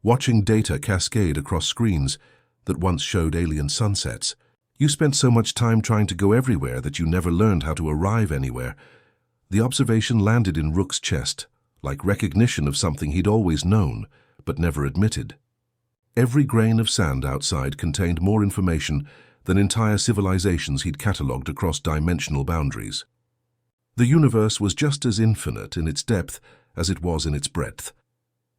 watching data cascade across screens that once showed alien sunsets. "You spent so much time trying to go everywhere that you never learned how to arrive anywhere." The observation landed in Rook's chest, like recognition of something he'd always known, but never admitted. Every grain of sand outside contained more information than entire civilizations he'd catalogued across dimensional boundaries. The universe was just as infinite in its depth as it was in its breadth.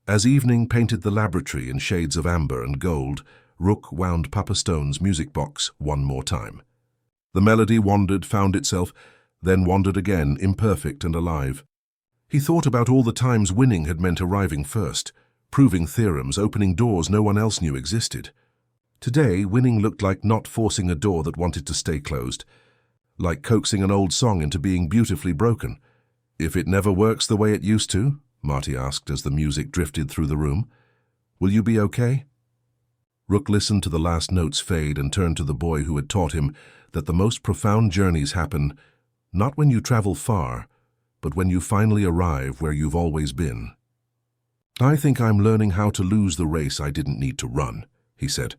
As evening painted the laboratory in shades of amber and gold, Rook wound Papa Stone's music box one more time. The melody wandered, found itself, then wandered again, imperfect and alive. He thought about all the times winning had meant arriving first, proving theorems, opening doors no one else knew existed. Today, winning looked like not forcing a door that wanted to stay closed, like coaxing an old song into being beautifully broken. "If it never works the way it used to," Marty asked as the music drifted through the room, "will you be okay?" Rook listened to the last notes fade and turned to the boy who had taught him that the most profound journeys happen not when you travel far, but when you finally arrive where you've always been. "I think I'm learning how to lose the race I didn't need to run," he said,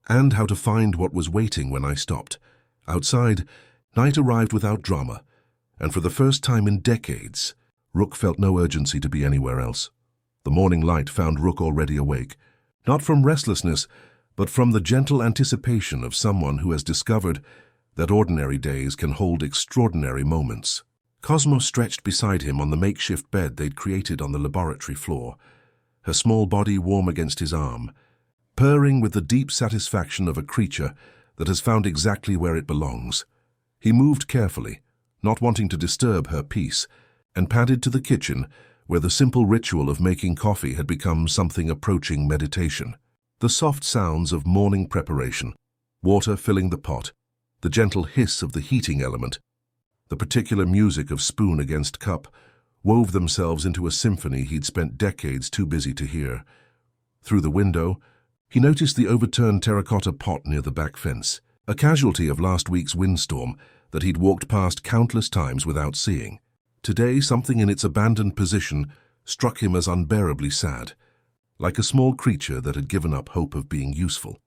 "and how to find what was waiting when I stopped." Outside, night arrived without drama, and for the first time in decades, Rook felt no urgency to be anywhere else. The morning light found Rook already awake, not from restlessness, but from the gentle anticipation of someone who has discovered that ordinary days can hold extraordinary moments. Cosmo stretched beside him on the makeshift bed they'd created on the laboratory floor, her small body warm against his arm. purring with the deep satisfaction of a creature that has found exactly where it belongs. He moved carefully, not wanting to disturb her peace, and padded to the kitchen, where the simple ritual of making coffee had become something approaching meditation. The soft sounds of morning preparation, water filling the pot, the gentle hiss of the heating element, the particular music of spoon against cup, wove themselves into a symphony he'd spent decades too busy to hear. Through the window, he noticed the overturned terracotta pot near the back fence, a casualty of last week's windstorm that he'd walked past countless times without seeing. Today, something in its abandoned position struck him as unbearably sad, like a small creature that had given up hope of being useful.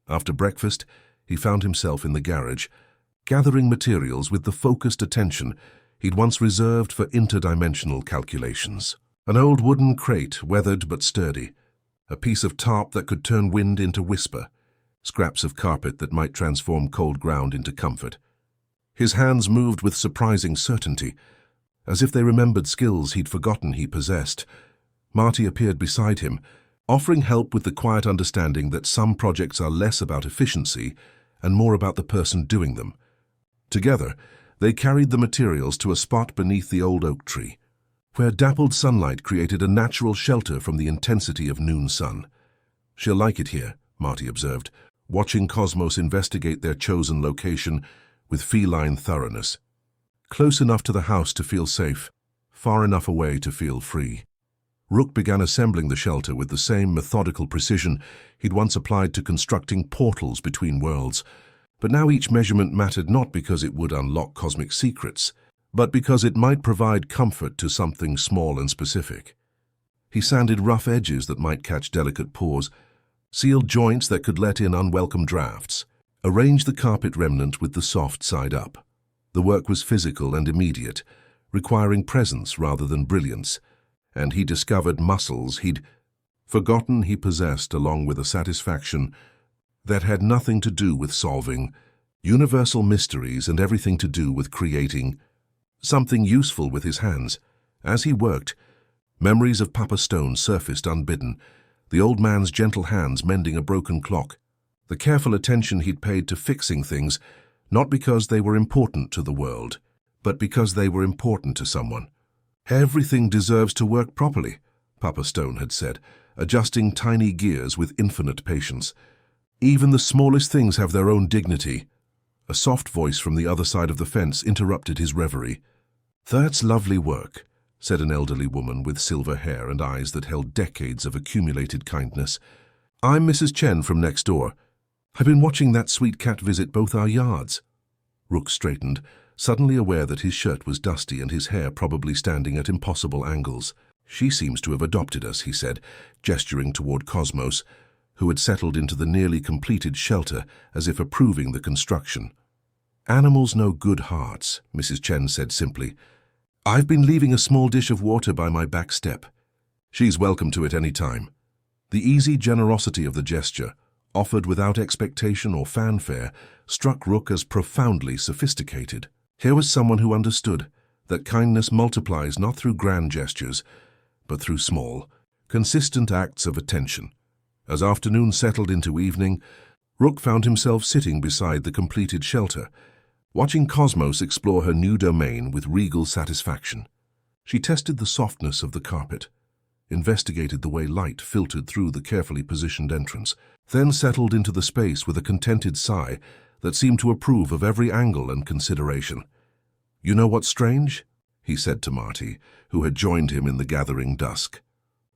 After breakfast, he found himself in the garage, gathering materials with the focused attention he'd once reserved for interdimensional calculations. An old wooden crate, weathered but sturdy, a piece of tarp that could turn wind into whisper, scraps of carpet that might transform cold ground into comfort. His hands moved with surprising certainty, as if they remembered skills he'd forgotten he possessed. Marty appeared beside him, offering help with the quiet understanding that some projects are less about efficiency and more about the person doing them. Together, they carried the materials to a spot beneath the old oak tree, where dappled sunlight created a natural shelter from the intensity of noon sun. "She'll like it here," Marty observed, watching Cosmos investigate their chosen location with feline thoroughness. Close enough to the house to feel safe, far enough away to feel free. Rook began assembling the shelter with the same methodical precision he'd once applied to constructing portals between worlds. But now each measurement mattered not because it would unlock cosmic secrets, but because it might provide comfort to something small and specific. He sanded rough edges that might catch delicate pores, sealed joints that could let in unwelcome drafts, arranged the carpet remnant with the soft side up. The work was physical and immediate, requiring presence rather than brilliance, and he discovered muscles he'd forgotten he possessed, along with a satisfaction that had nothing to do with solving universal mysteries and everything to do with creating something useful with his hands. As he worked, memories of Papa Stone surfaced unbidden, the old man's gentle hands mending a broken clock, the careful attention he'd paid to fixing things, not because they were important to the world, but because they were important to someone. "Everything deserves to work properly," Papa Stone had said, adjusting tiny gears with infinite patience. "Even the smallest things have their own dignity." A soft voice from the other side of the fence interrupted his reverie. "That's lovely work," said an elderly woman with silver hair and eyes that held decades of accumulated kindness. "I'm Mrs. Chen from next door. I've been watching that sweet cat visit both our yards." Rook straightened, suddenly aware that his shirt was dusty and his hair probably standing at impossible angles. "She seems to have adopted us," he said, gesturing toward Cosmos, who had settled into the nearly completed shelter as if approving the construction. "Animals know good hearts," Mrs. Chen said simply. "I've been leaving a small dish of water by my back step. She's welcome to it any time." The easy generosity of the gesture, offered without expectation or fanfare, struck Rook as profoundly sophisticated. Here was someone who understood that kindness multiplies not through grand gestures, but through small, consistent acts of attention. As afternoon settled into evening, Rook found himself sitting beside the completed shelter, watching Cosmos explore her new domain with regal satisfaction. She tested the softness of the carpet, investigated the way light filtered through the carefully positioned entrance, then settled into the space with a contented sigh that seemed to approve of every angle and consideration. "You know what's strange?" he said to Marty, who had joined him in the gathering dusk.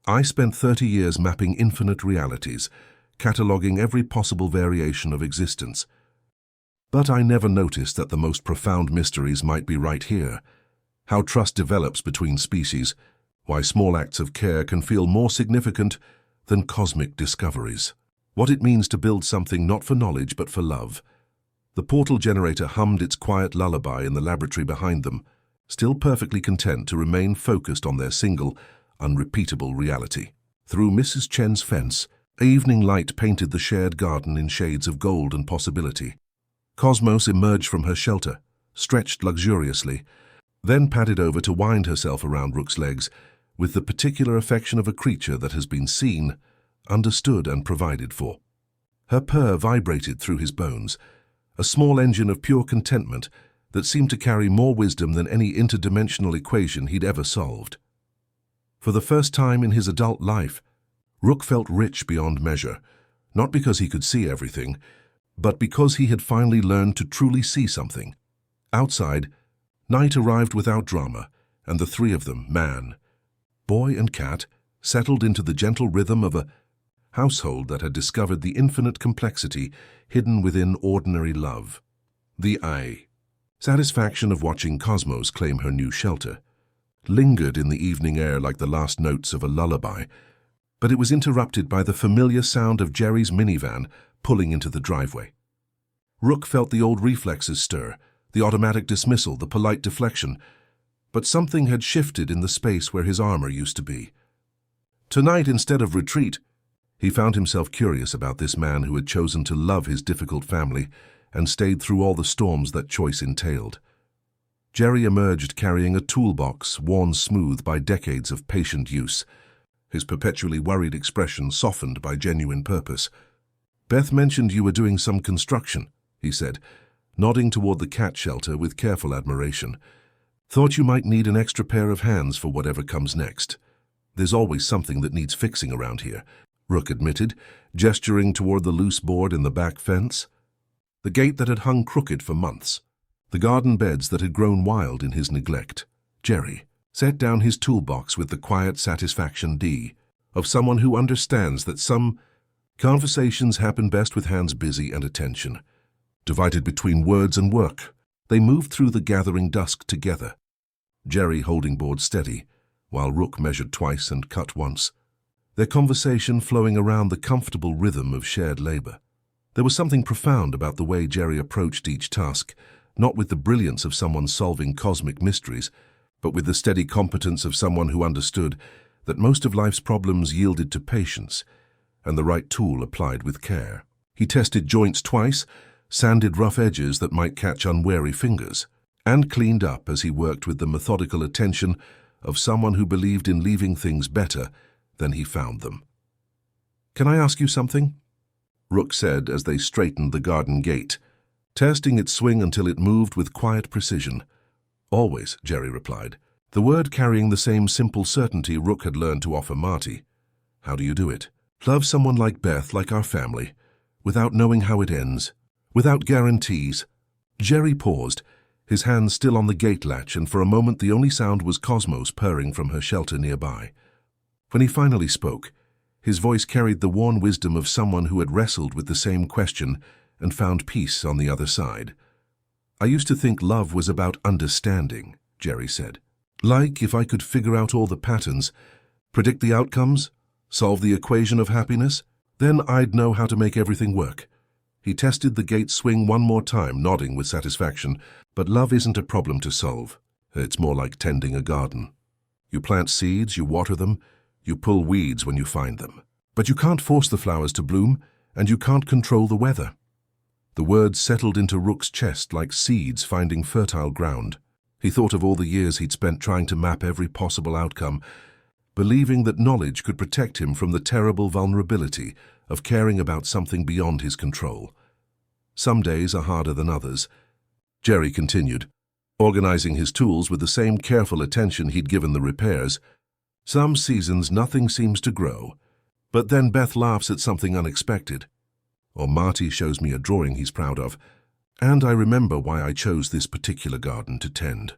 "I spent 30 years mapping infinite realities, cataloging every possible variation of existence. But I never noticed that the most profound mysteries might be right here. How trust develops between species, why small acts of care can feel more significant than cosmic discoveries. What it means to build something not for knowledge but for love." The portal generator hummed its quiet lullaby in the laboratory behind them, still perfectly content to remain focused on their single, unrepeatable reality. Through Mrs. Chen's fence, evening light painted the shared garden in shades of gold and possibility. Cosmos emerged from her shelter, stretched luxuriously, then padded over to wind herself around Rook's legs with the particular affection of a creature that has been seen, understood, and provided for. Her purr vibrated through his bones, a small engine of pure contentment that seemed to carry more wisdom than any interdimensional equation he'd ever solved. For the first time in his adult life, Rook felt rich beyond measure, not because he could see everything, but because he had finally learned to truly see something. Outside, night arrived without drama, and the three of them, man, boy and cat, settled into the gentle rhythm of a household that had discovered the infinite complexity hidden within ordinary love. The satisfaction of watching Cosmos claim her new shelter lingered in the evening air like the last notes of a lullaby, but it was interrupted by the familiar sound of Jerry's minivan pulling into the driveway. Rook felt the old reflexes stir, the automatic dismissal, the polite deflection, but something had shifted in the space where his armor used to be. Tonight, instead of retreat, he found himself curious about this man who had chosen to love his difficult family and stayed through all the storms that choice entailed. Jerry emerged carrying a toolbox worn smooth by decades of patient use, his perpetually worried expression softened by genuine purpose. "Beth mentioned you were doing some construction," he said, nodding toward the cat shelter with careful admiration. "Thought you might need an extra pair of hands for whatever comes next. There's always something that needs fixing around here," Rook admitted, gesturing toward the loose board in the back fence. The gate that had hung crooked for months, the garden beds that had grown wild in his neglect. Jerry set down his toolbox with the quiet satisfaction of someone who understands that some conversations happen best with hands busy and attention. Divided between words and work, they moved through the gathering dusk together, Jerry holding board steady, while Rook measured twice and cut once, their conversation flowing around the comfortable rhythm of shared labor. There was something profound about the way Jerry approached each task, not with the brilliance of someone solving cosmic mysteries, but with the steady competence of someone who understood that most of life's problems yielded to patience and the right tool applied with care. He tested joints twice, sanded rough edges that might catch unwary fingers, and cleaned up as he worked with the methodical attention of someone who believed in leaving things better than he found them. "Can I ask you something?" Rook said as they straightened the garden gate, testing its swing until it moved with quiet precision. "Always," Jerry replied, the word carrying the same simple certainty Rook had learned to offer Marty. "How do you do it? Love someone like Beth, like our family, without knowing how it ends, without guarantees." Jerry paused, his hand still on the gate latch, and for a moment the only sound was Cosmos purring from her shelter nearby. When he finally spoke, his voice carried the worn wisdom of someone who had wrestled with the same question and found peace on the other side. "I used to think love was about understanding," Jerry said. "Like if I could figure out all the patterns, predict the outcomes, solve the equation of happiness, then I'd know how to make everything work." He tested the gate swing one more time, nodding with satisfaction. "But love isn't a problem to solve. It's more like tending a garden. You plant seeds, you water them, you pull weeds when you find them. But you can't force the flowers to bloom, and you can't control the weather." The words settled into Rook's chest like seeds finding fertile ground. He thought of all the years he'd spent trying to map every possible outcome, believing that knowledge could protect him from the terrible vulnerability of caring about something beyond his control. "Some days are harder than others," Jerry continued, organizing his tools with the same careful attention he'd given the repairs. "Some seasons nothing seems to grow, but then Beth laughs at something unexpected. Or Marty shows me a drawing he's proud of, and I remember why I chose this particular garden to tend."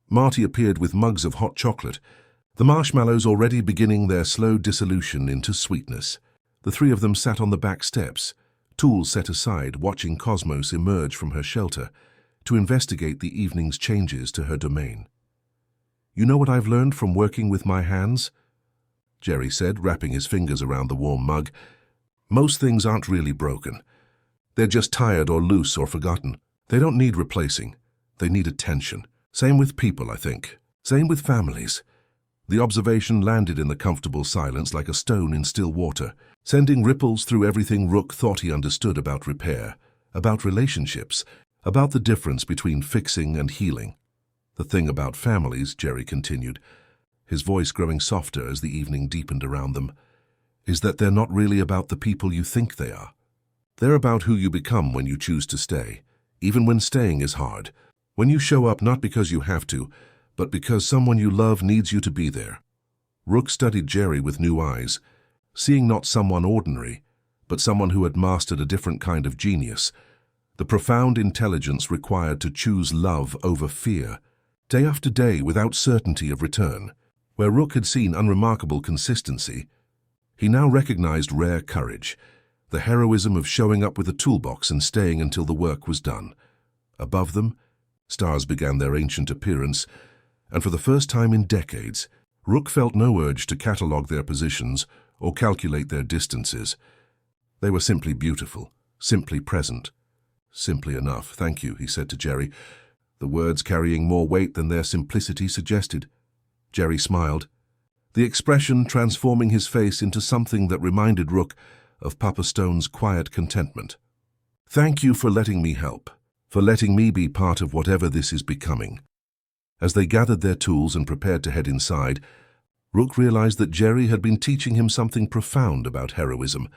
Marty appeared with mugs of hot chocolate, the marshmallows already beginning their slow dissolution into sweetness. The three of them sat on the back steps, tools set aside, watching Cosmos emerge from her shelter to investigate the evening's changes to her domain. "You know what I've learned from working with my hands?" Jerry said, wrapping his fingers around the warm mug. "Most things aren't really broken. They're just tired or loose or forgotten. They don't need replacing. They need attention. Same with people, I think. Same with families." The observation landed in the comfortable silence like a stone in still water, sending ripples through everything Rook thought he understood about repair, about relationships, about the difference between fixing and healing. "The thing about families," Jerry continued, his voice growing softer as the evening deepened around them, "is that they're not really about the people you think they are. They're about who you become when you choose to stay, even when staying is hard. When you show up not because you have to, but because someone you love needs you to be there. Rook studied Jerry with new eyes, seeing not someone ordinary, but someone who had mastered a different kind of genius, the profound intelligence required to choose love over fear, day after day without certainty of return. Where Rook had seen unremarkable consistency, he now recognized rare courage, the heroism of showing up with a toolbox and staying until the work was done. Above them, stars began their ancient appearance, and for the first time in decades, Rook felt no urge to catalogue their positions or calculate their distances. They were simply beautiful, simply present. Simply enough, thank you, he said to Jerry, the words carrying more weight than their simplicity suggested. Jerry smiled, the expression transforming his face into something that reminded Rook of Papa Stone's quiet contentment. Thank you for letting me help, for letting me be part of whatever this is becoming. As they gathered their tools and prepared to head inside, Rook realized that Jerry had been teaching him something profound about heroism,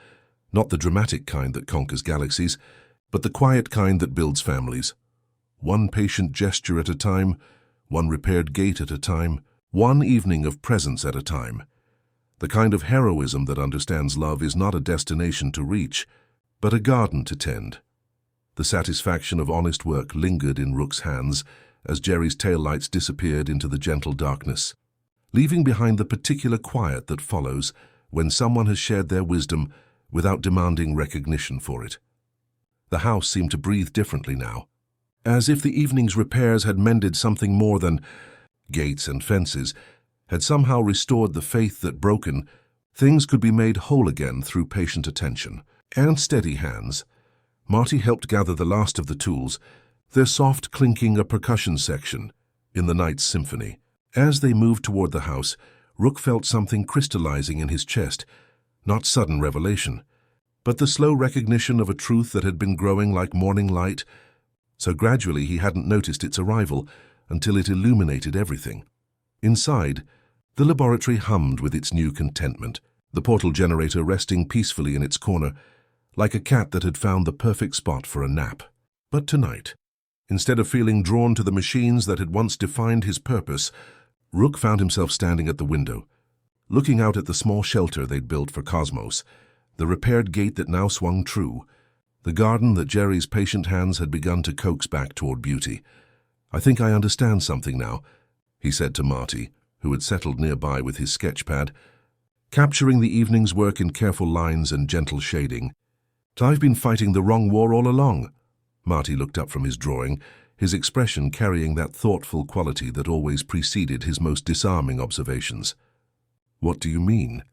not the dramatic kind that conquers galaxies, but the quiet kind that builds families. One patient gesture at a time, one repaired gate at a time, one evening of presence at a time. The kind of heroism that understands love is not a destination to reach, but a garden to tend. The satisfaction of honest work lingered in Rook's hands as Jerry's taillights disappeared into the gentle darkness, leaving behind the particular quiet that follows when someone has shared their wisdom without demanding recognition for it. The house seemed to breathe differently now, as if the evening's repairs had mended something more than gates and fences, had somehow restored the faith that broken things could be made whole again through patient attention and steady hands. Marty helped gather the last of the tools, their soft clinking a percussion section in the night's symphony. As they moved toward the house, Rook felt something crystallizing in his chest, not sudden revelation, but the slow recognition of a truth that had been growing like morning light, so gradually he hadn't noticed its arrival until it illuminated everything. Inside, the laboratory hummed with its new contentment, the portal generator resting peacefully in its corner, like a cat that had found the perfect spot for a nap. But tonight, instead of feeling drawn to the machines that had once defined his purpose, Rook found himself standing at the window, looking out at the small shelter they'd built for Cosmos, the repaired gate that now swung true, the garden that Jerry's patient hands had begun to coax back toward beauty. I think I understand something now, he said to Marty, who had settled nearby with his sketchpad, capturing the evening's work in careful lines and gentle shading. I've been fighting the wrong war all along. Marty looked up from his drawing, his expression carrying that thoughtful quality that always preceded his most disarming observations. What do you mean?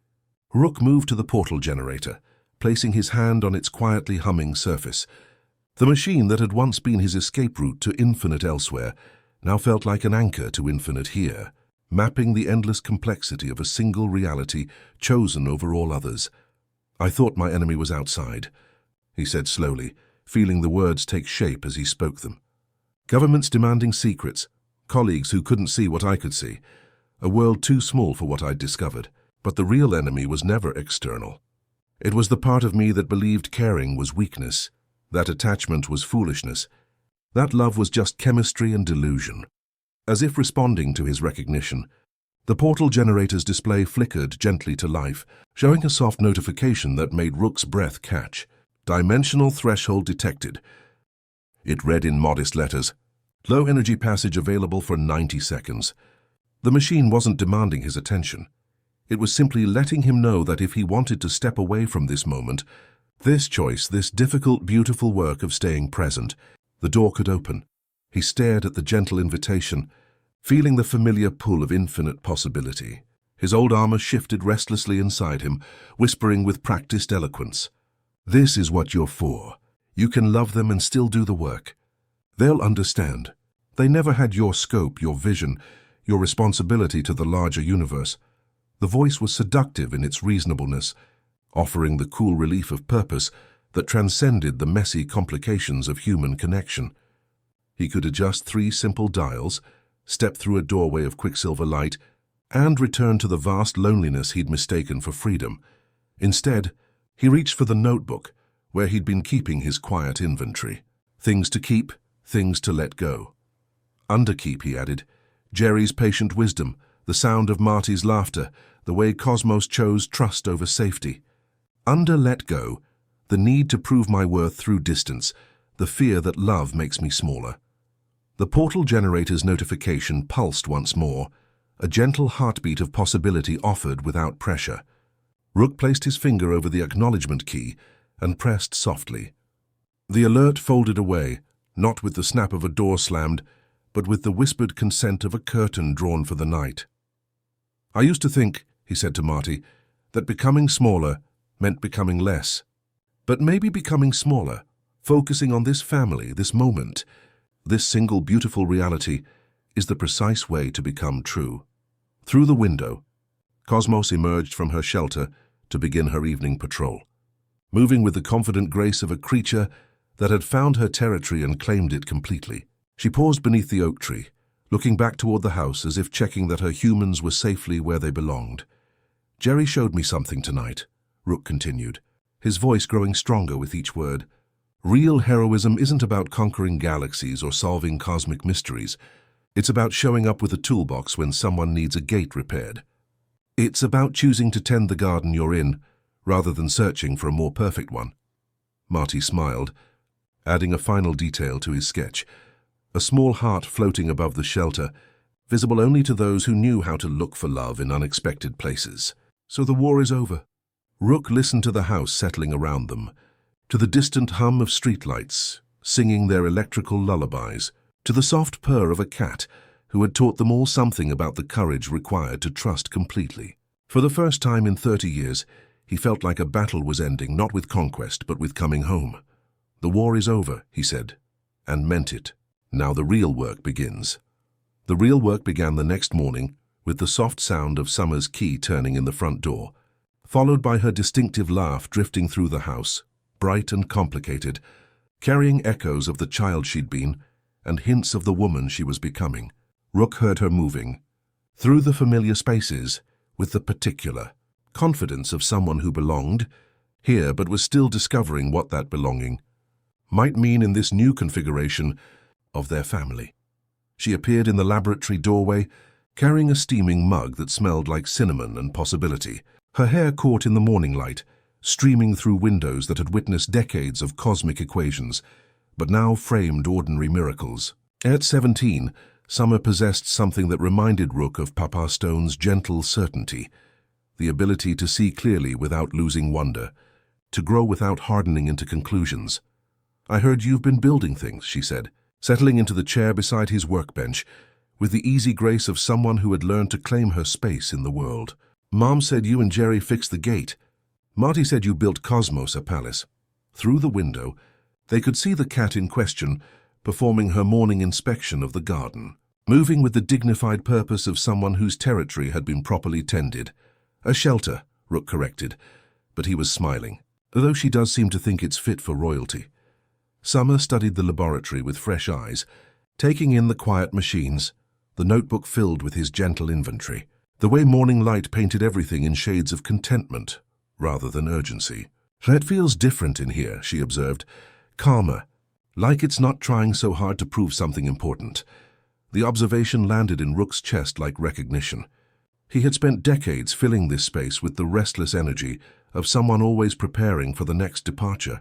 Rook moved to the portal generator, placing his hand on its quietly humming surface. The machine that had once been his escape route to infinite elsewhere now felt like an anchor to infinite here, mapping the endless complexity of a single reality chosen over all others. I thought my enemy was outside, he said slowly, feeling the words take shape as he spoke them. Governments demanding secrets, colleagues who couldn't see what I could see, a world too small for what I'd discovered. But the real enemy was never external. It was the part of me that believed caring was weakness, that attachment was foolishness, that love was just chemistry and delusion. As if responding to his recognition, the portal generator's display flickered gently to life, showing a soft notification that made Rook's breath catch. Dimensional threshold detected. It read in modest letters, low energy passage available for 90 seconds. The machine wasn't demanding his attention. It was simply letting him know that if he wanted to step away from this moment, this choice, this difficult, beautiful work of staying present, the door could open. He stared at the gentle invitation, feeling the familiar pull of infinite possibility. His old armor shifted restlessly inside him, whispering with practiced eloquence. This is what you're for. You can love them and still do the work. They'll understand. They never had your scope, your vision, your responsibility to the larger universe. The voice was seductive in its reasonableness, offering the cool relief of purpose that transcended the messy complications of human connection. He could adjust 3 simple dials, step through a doorway of quicksilver light, and return to the vast loneliness he'd mistaken for freedom. Instead, he reached for the notebook, where he'd been keeping his quiet inventory. Things to keep, things to let go. Underkeep, he added. Jerry's patient wisdom, the sound of Marty's laughter, the way Cosmos chose trust over safety. Under let go, the need to prove my worth through distance, the fear that love makes me smaller. The portal generator's notification pulsed once more, a gentle heartbeat of possibility offered without pressure. Rook placed his finger over the acknowledgement key and pressed softly. The alert folded away, not with the snap of a door slammed, but with the whispered consent of a curtain drawn for the night. I used to think, he said to Marty, that becoming smaller meant becoming less. But maybe becoming smaller, focusing on this family, this moment, this single beautiful reality, is the precise way to become true. Through the window, Cosmos emerged from her shelter to begin her evening patrol, moving with the confident grace of a creature that had found her territory and claimed it completely. She paused beneath the oak tree, looking back toward the house as if checking that her humans were safely where they belonged. Jerry showed me something tonight, Rook continued, his voice growing stronger with each word. Real heroism isn't about conquering galaxies or solving cosmic mysteries. It's about showing up with a toolbox when someone needs a gate repaired. It's about choosing to tend the garden you're in, rather than searching for a more perfect one. Marty smiled, adding a final detail to his sketch. A small heart floating above the shelter, visible only to those who knew how to look for love in unexpected places. So the war is over. Rook listened to the house settling around them, to the distant hum of streetlights, singing their electrical lullabies, to the soft purr of a cat who had taught them all something about the courage required to trust completely. For the first time in 30 years, he felt like a battle was ending, not with conquest, but with coming home. The war is over, he said, and meant it. Now the real work begins. The real work began the next morning with the soft sound of Summer's key turning in the front door, followed by her distinctive laugh drifting through the house, bright and complicated, carrying echoes of the child she'd been and hints of the woman she was becoming. Rook heard her moving, through the familiar spaces, with the particular confidence of someone who belonged here but was still discovering what that belonging might mean in this new configuration of their family. She appeared in the laboratory doorway, carrying a steaming mug that smelled like cinnamon and possibility, her hair caught in the morning light, streaming through windows that had witnessed decades of cosmic equations, but now framed ordinary miracles. At 17, Summer possessed something that reminded Rook of Papa Stone's gentle certainty, the ability to see clearly without losing wonder, to grow without hardening into conclusions. I heard you've been building things, she said, settling into the chair beside his workbench, with the easy grace of someone who had learned to claim her space in the world. Mom said you and Jerry fixed the gate. Marty said you built Cosmos a palace. Through the window, they could see the cat in question performing her morning inspection of the garden, moving with the dignified purpose of someone whose territory had been properly tended. A shelter, Rook corrected, but he was smiling, though she does seem to think it's fit for royalty. Summer studied the laboratory with fresh eyes, taking in the quiet machines, the notebook filled with his gentle inventory, the way morning light painted everything in shades of contentment rather than urgency. It feels different in here, she observed, calmer, like it's not trying so hard to prove something important. The observation landed in Rook's chest like recognition. He had spent decades filling this space with the restless energy of someone always preparing for the next departure,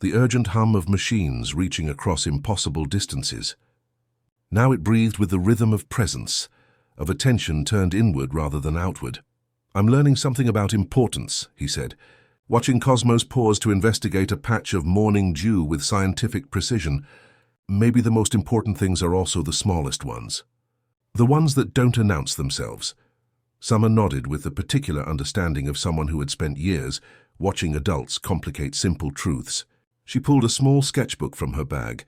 the urgent hum of machines reaching across impossible distances. Now it breathed with the rhythm of presence, of attention turned inward rather than outward. I'm learning something about importance, he said, watching Cosmos pause to investigate a patch of morning dew with scientific precision. Maybe the most important things are also the smallest ones. The ones that don't announce themselves. Summer nodded with the particular understanding of someone who had spent years watching adults complicate simple truths. She pulled a small sketchbook from her bag,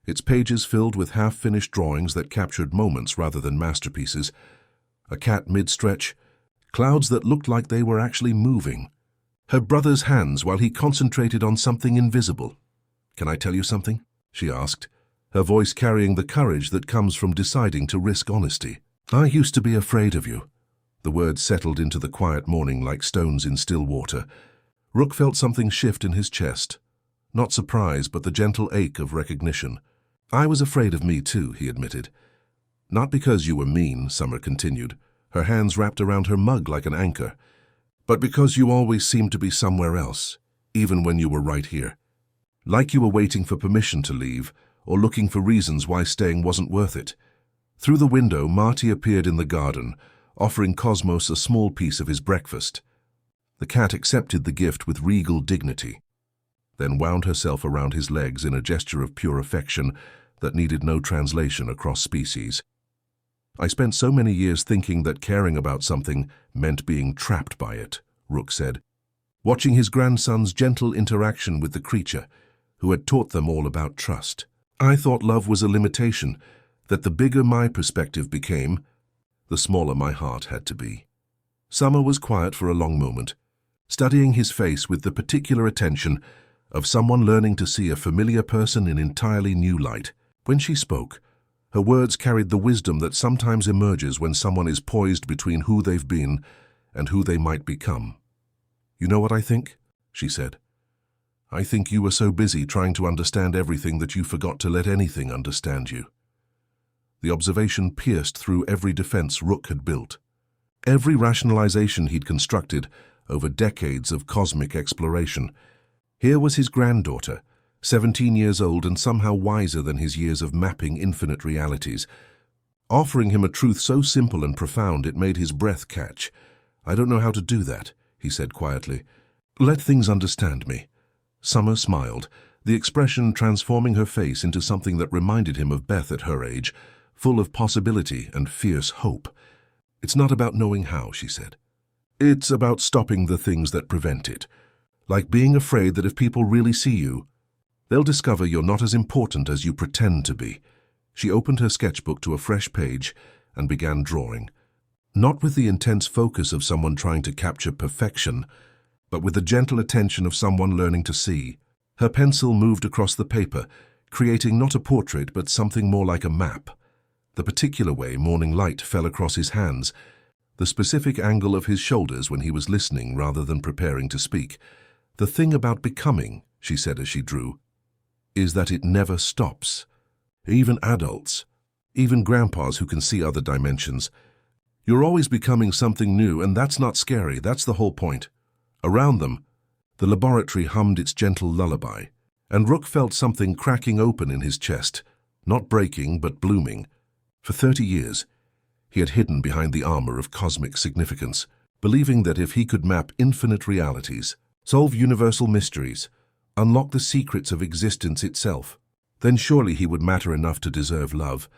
its pages filled with half-finished drawings that captured moments rather than masterpieces. A cat mid-stretch, clouds that looked like they were actually moving. Her brother's hands while he concentrated on something invisible. Can I tell you something? She asked, her voice carrying the courage that comes from deciding to risk honesty. I used to be afraid of you. The words settled into the quiet morning like stones in still water. Rook felt something shift in his chest. Not surprise, but the gentle ache of recognition. "I was afraid of me too," he admitted. "Not because you were mean," Summer continued, her hands wrapped around her mug like an anchor, "but because you always seemed to be somewhere else, even when you were right here. Like you were waiting for permission to leave, or looking for reasons why staying wasn't worth it." Through the window, Marty appeared in the garden, offering Cosmos a small piece of his breakfast. The cat accepted the gift with regal dignity, then wound herself around his legs in a gesture of pure affection that needed no translation across species. "I spent so many years thinking that caring about something meant being trapped by it," Rook said, watching his grandson's gentle interaction with the creature, who had taught them all about trust. "I thought love was a limitation, that the bigger my perspective became, the smaller my heart had to be." Summer was quiet for a long moment, studying his face with the particular attention of someone learning to see a familiar person in entirely new light. When she spoke, her words carried the wisdom that sometimes emerges when someone is poised between who they've been and who they might become. "You know what I think?" she said. "I think you were so busy trying to understand everything that you forgot to let anything understand you." The observation pierced through every defense Rook had built, every rationalization he'd constructed over decades of cosmic exploration. Here was his granddaughter, 17 years old and somehow wiser than his years of mapping infinite realities, offering him a truth so simple and profound it made his breath catch. "I don't know how to do that," he said quietly. "Let things understand me." Summer smiled, the expression transforming her face into something that reminded him of Beth at her age, full of possibility and fierce hope. "It's not about knowing how," she said. "It's about stopping the things that prevent it. Like being afraid that if people really see you, they'll discover you're not as important as you pretend to be." She opened her sketchbook to a fresh page and began drawing, not with the intense focus of someone trying to capture perfection, but with the gentle attention of someone learning to see. Her pencil moved across the paper, creating not a portrait but something more like a map. The particular way morning light fell across his hands, the specific angle of his shoulders when he was listening rather than preparing to speak. "The thing about becoming," she said as she drew, "is that it never stops. Even adults, even grandpas who can see other dimensions, you're always becoming something new, and that's not scary, that's the whole point." Around them, the laboratory hummed its gentle lullaby, and Rook felt something cracking open in his chest, not breaking but blooming. For 30 years, he had hidden behind the armor of cosmic significance, believing that if he could map infinite realities, solve universal mysteries, unlock the secrets of existence itself, then surely he would matter enough to deserve love.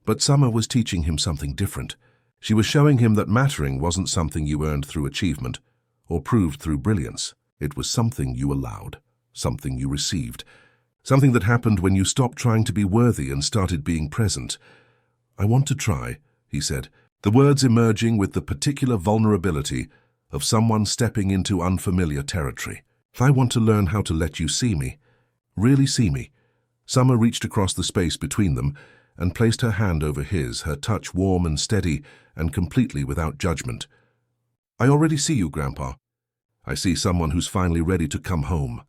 But Summer was teaching him something different. She was showing him that mattering wasn't something you earned through achievement or proved through brilliance. It was something you allowed, something you received, something that happened when you stopped trying to be worthy and started being present. "I want to try," he said, the words emerging with the particular vulnerability of someone stepping into unfamiliar territory. "I want to learn how to let you see me, really see me." Summer reached across the space between them and placed her hand over his, her touch warm and steady and completely without judgment. "I already see you, Grandpa. I see someone who's finally ready to come home."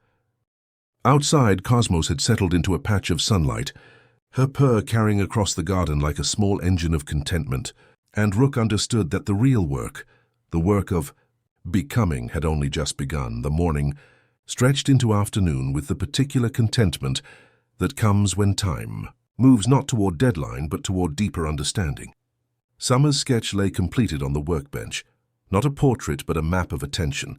Outside, Cosmos had settled into a patch of sunlight, her purr carrying across the garden like a small engine of contentment, and Rook understood that the real work, the work of becoming, had only just begun. The morning stretched into afternoon with the particular contentment that comes when time moves not toward deadline but toward deeper understanding. Summer's sketch lay completed on the workbench, not a portrait but a map of attention,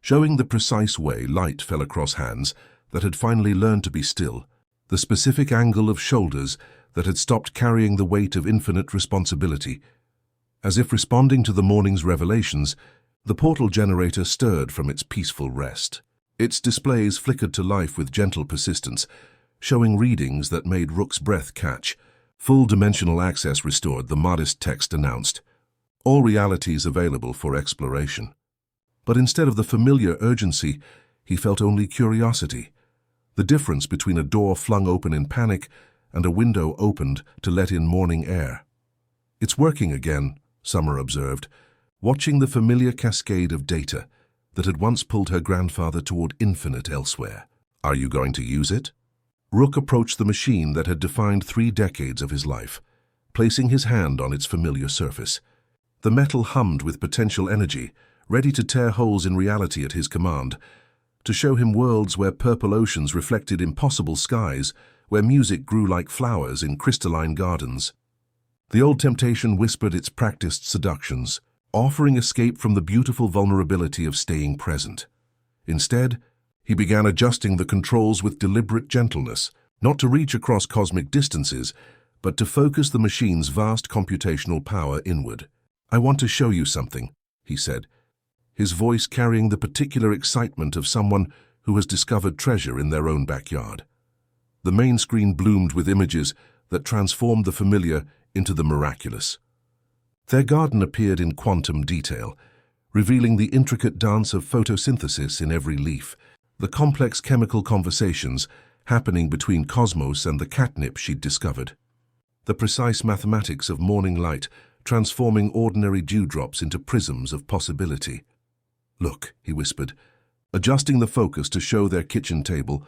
showing the precise way light fell across hands that had finally learned to be still, the specific angle of shoulders that had stopped carrying the weight of infinite responsibility. As if responding to the morning's revelations, the portal generator stirred from its peaceful rest. Its displays flickered to life with gentle persistence, showing readings that made Rook's breath catch. Full dimensional access restored, the modest text announced. All realities available for exploration. But instead of the familiar urgency, he felt only curiosity. The difference between a door flung open in panic and a window opened to let in morning air. "It's working again," Summer observed, watching the familiar cascade of data, that had once pulled her grandfather toward infinite elsewhere. Are you going to use it? Rook approached the machine that had defined 3 decades of his life, placing his hand on its familiar surface. The metal hummed with potential energy, ready to tear holes in reality at his command, to show him worlds where purple oceans reflected impossible skies, where music grew like flowers in crystalline gardens. The old temptation whispered its practiced seductions, offering escape from the beautiful vulnerability of staying present. Instead, he began adjusting the controls with deliberate gentleness, not to reach across cosmic distances, but to focus the machine's vast computational power inward. "I want to show you something," he said, his voice carrying the particular excitement of someone who has discovered treasure in their own backyard. The main screen bloomed with images that transformed the familiar into the miraculous. Their garden appeared in quantum detail, revealing the intricate dance of photosynthesis in every leaf, the complex chemical conversations happening between Cosmos and the catnip she'd discovered, the precise mathematics of morning light transforming ordinary dewdrops into prisms of possibility. "Look," he whispered, adjusting the focus to show their kitchen table,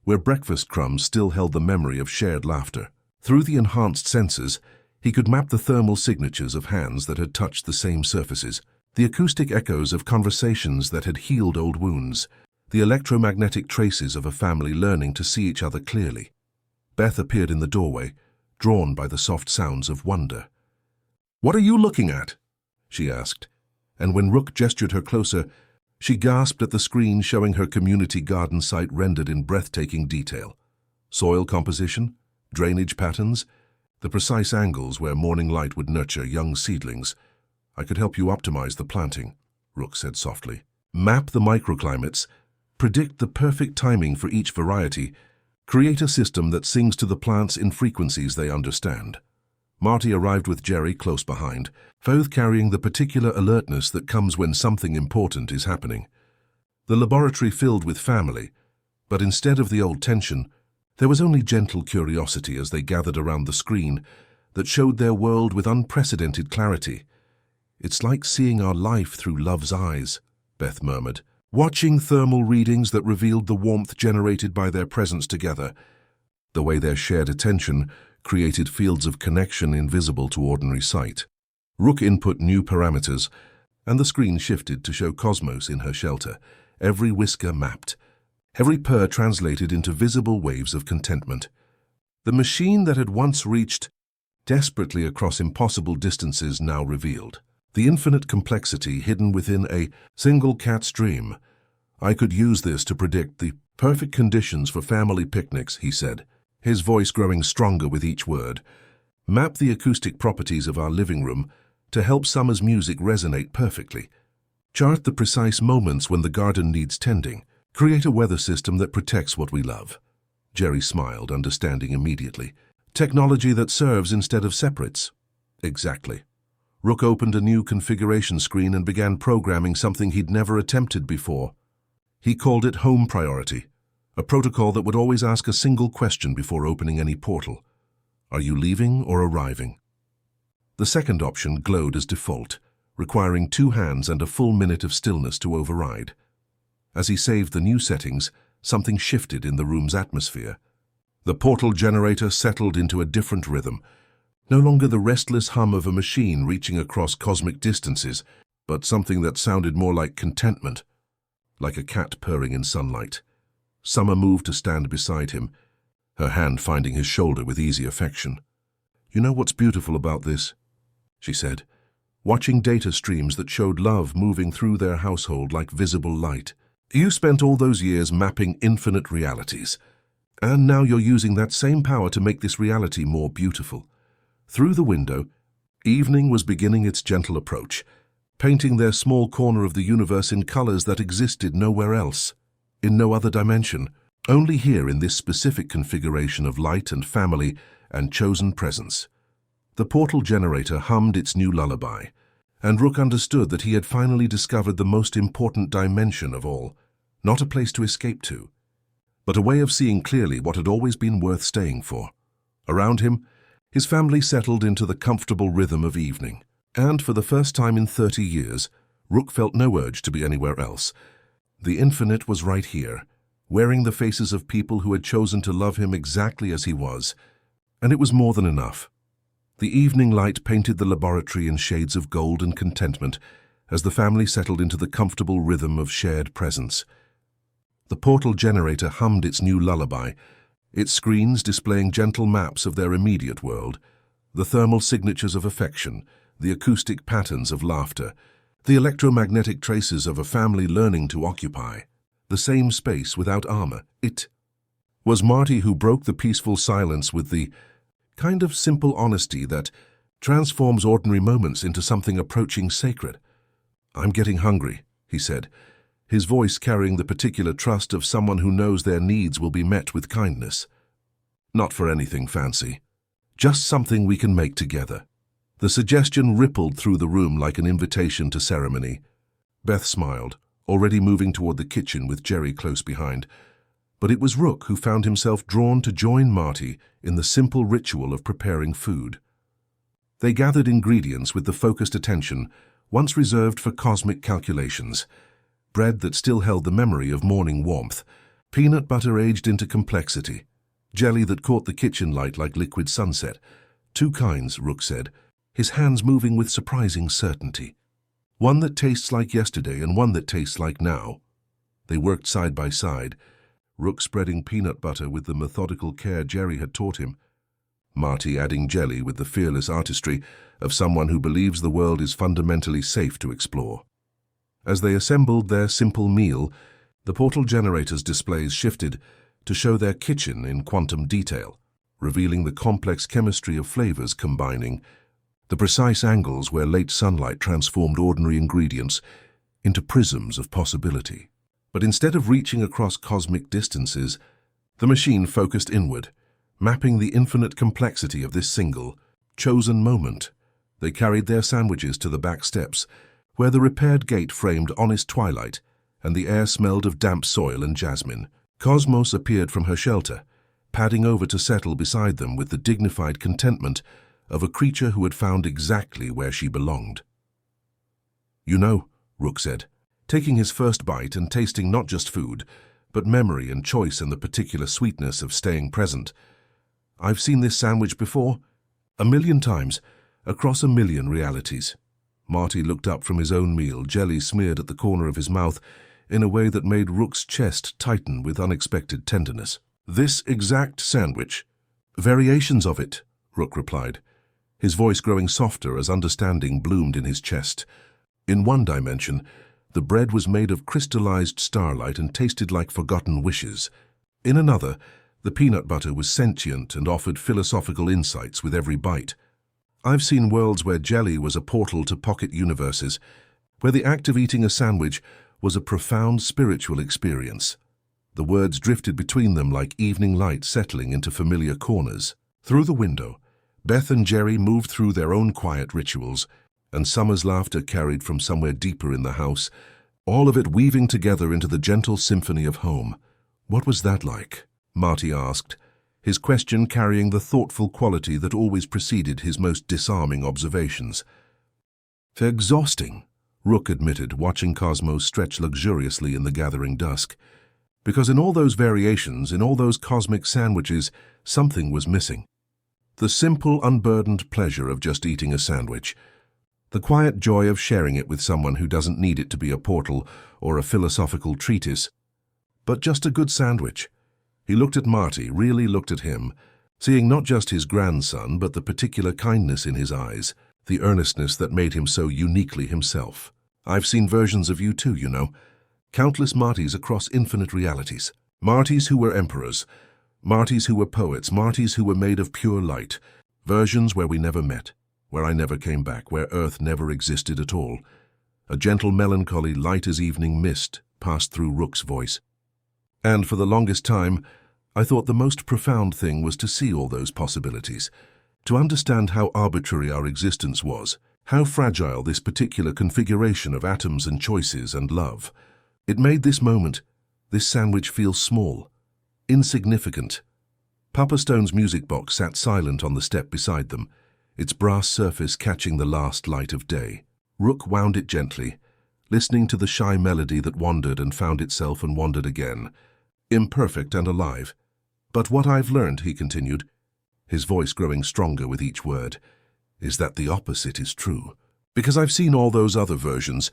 where breakfast crumbs still held the memory of shared laughter. Through the enhanced sensors, he could map the thermal signatures of hands that had touched the same surfaces, the acoustic echoes of conversations that had healed old wounds, the electromagnetic traces of a family learning to see each other clearly. Beth appeared in the doorway, drawn by the soft sounds of wonder. "What are you looking at?" she asked, and when Rook gestured her closer, she gasped at the screen showing her community garden site rendered in breathtaking detail. Soil composition, drainage patterns, the precise angles where morning light would nurture young seedlings. "I could help you optimize the planting," Rook said softly. "Map the microclimates, predict the perfect timing for each variety, create a system that sings to the plants in frequencies they understand." Marty arrived with Jerry close behind, both carrying the particular alertness that comes when something important is happening. The laboratory filled with family, but instead of the old tension, there was only gentle curiosity as they gathered around the screen that showed their world with unprecedented clarity. "It's like seeing our life through love's eyes," Beth murmured, watching thermal readings that revealed the warmth generated by their presence together, the way their shared attention created fields of connection invisible to ordinary sight. Rook input new parameters, and the screen shifted to show Cosmos in her shelter, every whisker mapped, every purr translated into visible waves of contentment. The machine that had once reached desperately across impossible distances now revealed the infinite complexity hidden within a single cat's dream. "I could use this to predict the perfect conditions for family picnics," he said, his voice growing stronger with each word. "Map the acoustic properties of our living room to help summer's music resonate perfectly. Chart the precise moments when the garden needs tending. Create a weather system that protects what we love." Jerry smiled, understanding immediately. "Technology that serves instead of separates." "Exactly." Rook opened a new configuration screen and began programming something he'd never attempted before. He called it Home Priority, a protocol that would always ask a single question before opening any portal. "Are you leaving or arriving?" The second option glowed as default, requiring 2 hands and a full minute of stillness to override. As he saved the new settings, something shifted in the room's atmosphere. The portal generator settled into a different rhythm, no longer the restless hum of a machine reaching across cosmic distances, but something that sounded more like contentment, like a cat purring in sunlight. Summer moved to stand beside him, her hand finding his shoulder with easy affection. "You know what's beautiful about this?" she said, watching data streams that showed love moving through their household like visible light. "You spent all those years mapping infinite realities, and now you're using that same power to make this reality more beautiful." Through the window, evening was beginning its gentle approach, painting their small corner of the universe in colors that existed nowhere else, in no other dimension, only here in this specific configuration of light and family and chosen presence. The portal generator hummed its new lullaby, and Rook understood that he had finally discovered the most important dimension of all, not a place to escape to, but a way of seeing clearly what had always been worth staying for. Around him, his family settled into the comfortable rhythm of evening, and for the first time in 30 years, Rook felt no urge to be anywhere else. The infinite was right here, wearing the faces of people who had chosen to love him exactly as he was. And it was more than enough. The evening light painted the laboratory in shades of gold and contentment as the family settled into the comfortable rhythm of shared presence. The portal generator hummed its new lullaby, its screens displaying gentle maps of their immediate world, the thermal signatures of affection, the acoustic patterns of laughter, the electromagnetic traces of a family learning to occupy the same space without armor. It was Marty who broke the peaceful silence with the kind of simple honesty that transforms ordinary moments into something approaching sacred. "I'm getting hungry," he said, his voice carrying the particular trust of someone who knows their needs will be met with kindness. "Not for anything fancy, just something we can make together." The suggestion rippled through the room like an invitation to ceremony. Beth smiled, already moving toward the kitchen with Jerry close behind. But it was Rook who found himself drawn to join Marty in the simple ritual of preparing food. They gathered ingredients with the focused attention once reserved for cosmic calculations. Bread that still held the memory of morning warmth, peanut butter aged into complexity, jelly that caught the kitchen light like liquid sunset. Two kinds, Rook said, his hands moving with surprising certainty. One that tastes like yesterday and one that tastes like now. They worked side by side, Rook spreading peanut butter with the methodical care Jerry had taught him, Marty adding jelly with the fearless artistry of someone who believes the world is fundamentally safe to explore. As they assembled their simple meal, the portal generator's displays shifted to show their kitchen in quantum detail, revealing the complex chemistry of flavors combining, the precise angles where late sunlight transformed ordinary ingredients into prisms of possibility. But instead of reaching across cosmic distances, the machine focused inward, mapping the infinite complexity of this single, chosen moment. They carried their sandwiches to the back steps, where the repaired gate framed honest twilight, and the air smelled of damp soil and jasmine. Cosmos appeared from her shelter, padding over to settle beside them with the dignified contentment of a creature who had found exactly where she belonged. "You know," Rook said, taking his first bite and tasting not just food, but memory and choice and the particular sweetness of staying present. "I've seen this sandwich before, 1,000,000 times, across 1,000,000 realities." Marty looked up from his own meal, jelly smeared at the corner of his mouth in a way that made Rook's chest tighten with unexpected tenderness. "This exact sandwich. Variations of it," Rook replied, his voice growing softer as understanding bloomed in his chest. "In one dimension, the bread was made of crystallized starlight and tasted like forgotten wishes. In another, the peanut butter was sentient and offered philosophical insights with every bite. I've seen worlds where jelly was a portal to pocket universes, where the act of eating a sandwich was a profound spiritual experience." The words drifted between them like evening light settling into familiar corners. Through the window, Beth and Jerry moved through their own quiet rituals, and Summer's laughter carried from somewhere deeper in the house, all of it weaving together into the gentle symphony of home. "What was that like?" Marty asked, his question carrying the thoughtful quality that always preceded his most disarming observations. "Exhausting," Rook admitted, watching Cosmos stretch luxuriously in the gathering dusk. Because in all those variations, in all those cosmic sandwiches, something was missing. The simple, unburdened pleasure of just eating a sandwich. The quiet joy of sharing it with someone who doesn't need it to be a portal or a philosophical treatise, but just a good sandwich. He looked at Marty, really looked at him, seeing not just his grandson, but the particular kindness in his eyes, the earnestness that made him so uniquely himself. "I've seen versions of you too, you know. Countless Martys across infinite realities. Martys who were emperors, Martys who were poets, Martys who were made of pure light. Versions where we never met, where I never came back, where Earth never existed at all." A gentle melancholy, light as evening mist, passed through Rook's voice. "And for the longest time, I thought the most profound thing was to see all those possibilities, to understand how arbitrary our existence was, how fragile this particular configuration of atoms and choices and love. It made this moment, this sandwich, feel small, insignificant." Papa Stone's music box sat silent on the step beside them, its brass surface catching the last light of day. Rook wound it gently, listening to the shy melody that wandered and found itself and wandered again, imperfect and alive. But what I've learned, he continued, his voice growing stronger with each word, is that the opposite is true. Because I've seen all those other versions,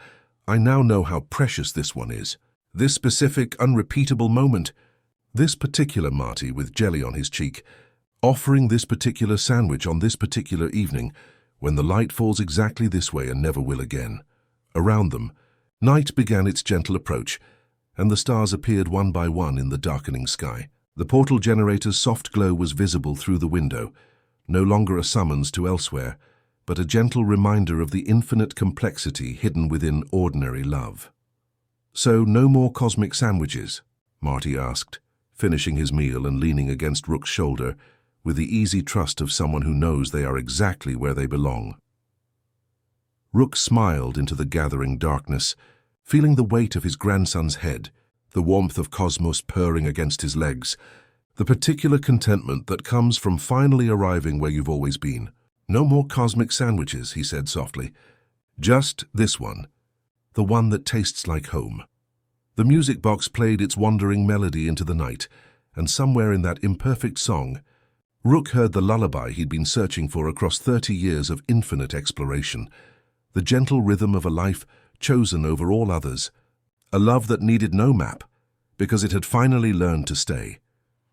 I now know how precious this one is. This specific, unrepeatable moment, this particular Marty with jelly on his cheek, offering this particular sandwich on this particular evening, when the light falls exactly this way and never will again. Around them, night began its gentle approach, and the stars appeared one by one in the darkening sky. The portal generator's soft glow was visible through the window, no longer a summons to elsewhere, but a gentle reminder of the infinite complexity hidden within ordinary love. So, no more cosmic sandwiches? Marty asked, finishing his meal and leaning against Rook's shoulder with the easy trust of someone who knows they are exactly where they belong. Rook smiled into the gathering darkness, feeling the weight of his grandson's head, the warmth of cosmos purring against his legs, the particular contentment that comes from finally arriving where you've always been. No more cosmic sandwiches, he said softly. Just this one, the one that tastes like home. The music box played its wandering melody into the night, and somewhere in that imperfect song, Rook heard the lullaby he'd been searching for across 30 years of infinite exploration, the gentle rhythm of a life chosen over all others, a love that needed no map, because it had finally learned to stay.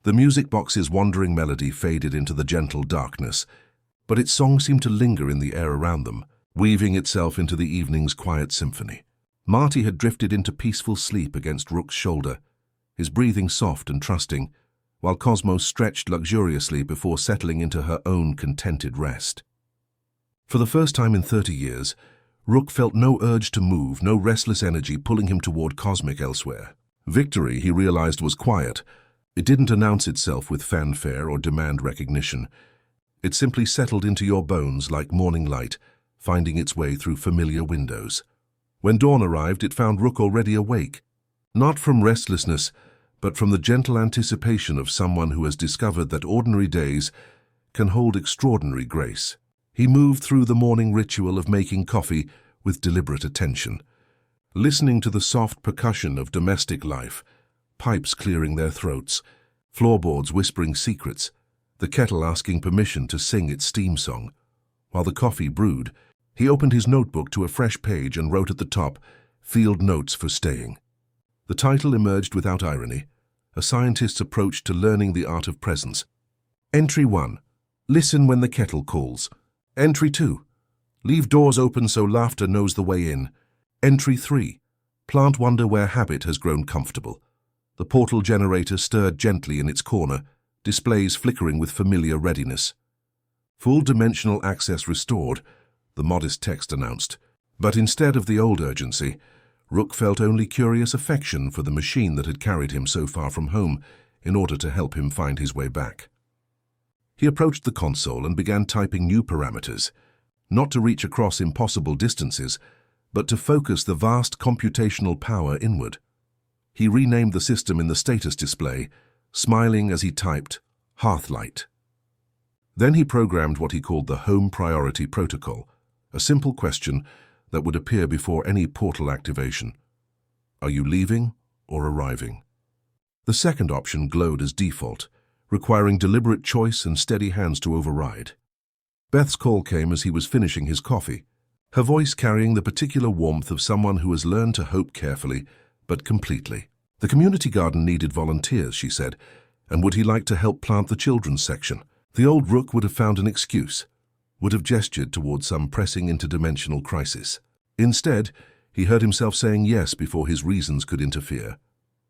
The music box's wandering melody faded into the gentle darkness, but its song seemed to linger in the air around them, weaving itself into the evening's quiet symphony. Marty had drifted into peaceful sleep against Rook's shoulder, his breathing soft and trusting, while Cosmos stretched luxuriously before settling into her own contented rest. For the first time in 30 years, Rook felt no urge to move, no restless energy pulling him toward cosmic elsewhere. Victory, he realized, was quiet. It didn't announce itself with fanfare or demand recognition. It simply settled into your bones like morning light, finding its way through familiar windows. When dawn arrived, it found Rook already awake, not from restlessness, but from the gentle anticipation of someone who has discovered that ordinary days can hold extraordinary grace. He moved through the morning ritual of making coffee with deliberate attention, listening to the soft percussion of domestic life, pipes clearing their throats, floorboards whispering secrets, the kettle asking permission to sing its steam song. While the coffee brewed, he opened his notebook to a fresh page and wrote at the top, "Field Notes for Staying." The title emerged without irony, a scientist's approach to learning the art of presence. Entry 1. Listen when the kettle calls. Entry 2. Leave doors open so laughter knows the way in. Entry 3. Plant wonder where habit has grown comfortable. The portal generator stirred gently in its corner, displays flickering with familiar readiness. Full dimensional access restored, the modest text announced. But instead of the old urgency, Rook felt only curious affection for the machine that had carried him so far from home in order to help him find his way back. He approached the console and began typing new parameters, not to reach across impossible distances, but to focus the vast computational power inward. He renamed the system in the status display, smiling as he typed, Hearthlight. Then he programmed what he called the Home Priority Protocol, a simple question that would appear before any portal activation. Are you leaving or arriving? The second option glowed as default, requiring deliberate choice and steady hands to override. Beth's call came as he was finishing his coffee, her voice carrying the particular warmth of someone who has learned to hope carefully, but completely. The community garden needed volunteers, she said, and would he like to help plant the children's section? The old Rook would have found an excuse, would have gestured toward some pressing interdimensional crisis. Instead, he heard himself saying yes before his reasons could interfere.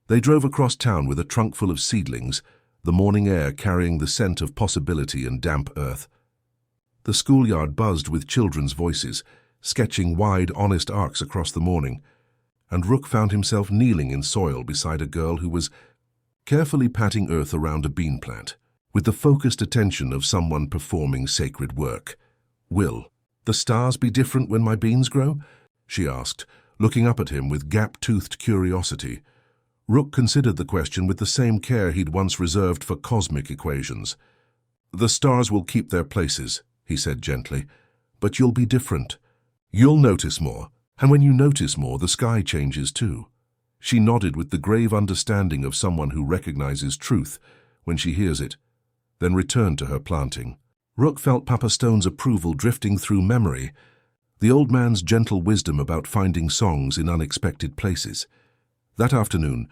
They drove across town with a trunk full of seedlings, the morning air carrying the scent of possibility and damp earth. The schoolyard buzzed with children's voices, sketching wide, honest arcs across the morning, and Rook found himself kneeling in soil beside a girl who was carefully patting earth around a bean plant, with the focused attention of someone performing sacred work. "Will the stars be different when my beans grow?" she asked, looking up at him with gap-toothed curiosity. Rook considered the question with the same care he'd once reserved for cosmic equations. "The stars will keep their places," he said gently, "but you'll be different. You'll notice more, And when you notice more, the sky changes too. She nodded with the grave understanding of someone who recognizes truth when she hears it, then returned to her planting. Rook felt Papa Stone's approval drifting through memory, the old man's gentle wisdom about finding songs in unexpected places. That afternoon,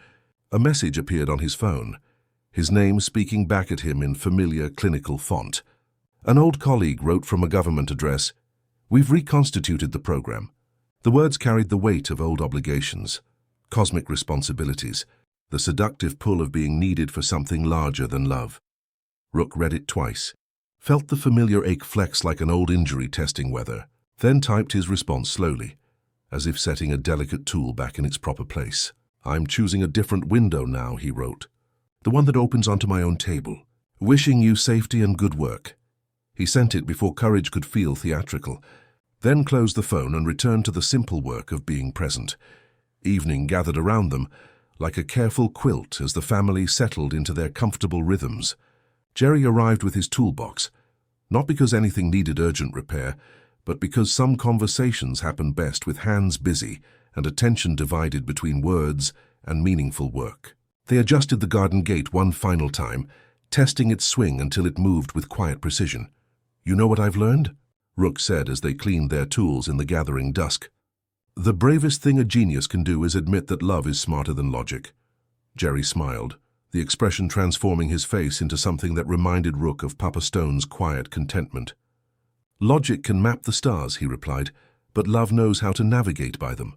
a message appeared on his phone, his name speaking back at him in familiar clinical font. An old colleague wrote from a government address, "We've reconstituted the program." The words carried the weight of old obligations, cosmic responsibilities, the seductive pull of being needed for something larger than love. Rook read it twice, felt the familiar ache flex like an old injury testing weather, then typed his response slowly, as if setting a delicate tool back in its proper place. "I'm choosing a different window now," he wrote. "The one that opens onto my own table. Wishing you safety and good work." He sent it before courage could feel theatrical, then closed the phone and returned to the simple work of being present. Evening gathered around them, like a careful quilt as the family settled into their comfortable rhythms. Jerry arrived with his toolbox, not because anything needed urgent repair, but because some conversations happen best with hands busy and attention divided between words and meaningful work. They adjusted the garden gate one final time, testing its swing until it moved with quiet precision. "You know what I've learned?" Rook said as they cleaned their tools in the gathering dusk. "The bravest thing a genius can do is admit that love is smarter than logic." Jerry smiled, the expression transforming his face into something that reminded Rook of Papa Stone's quiet contentment. "Logic can map the stars," he replied, "but love knows how to navigate by them."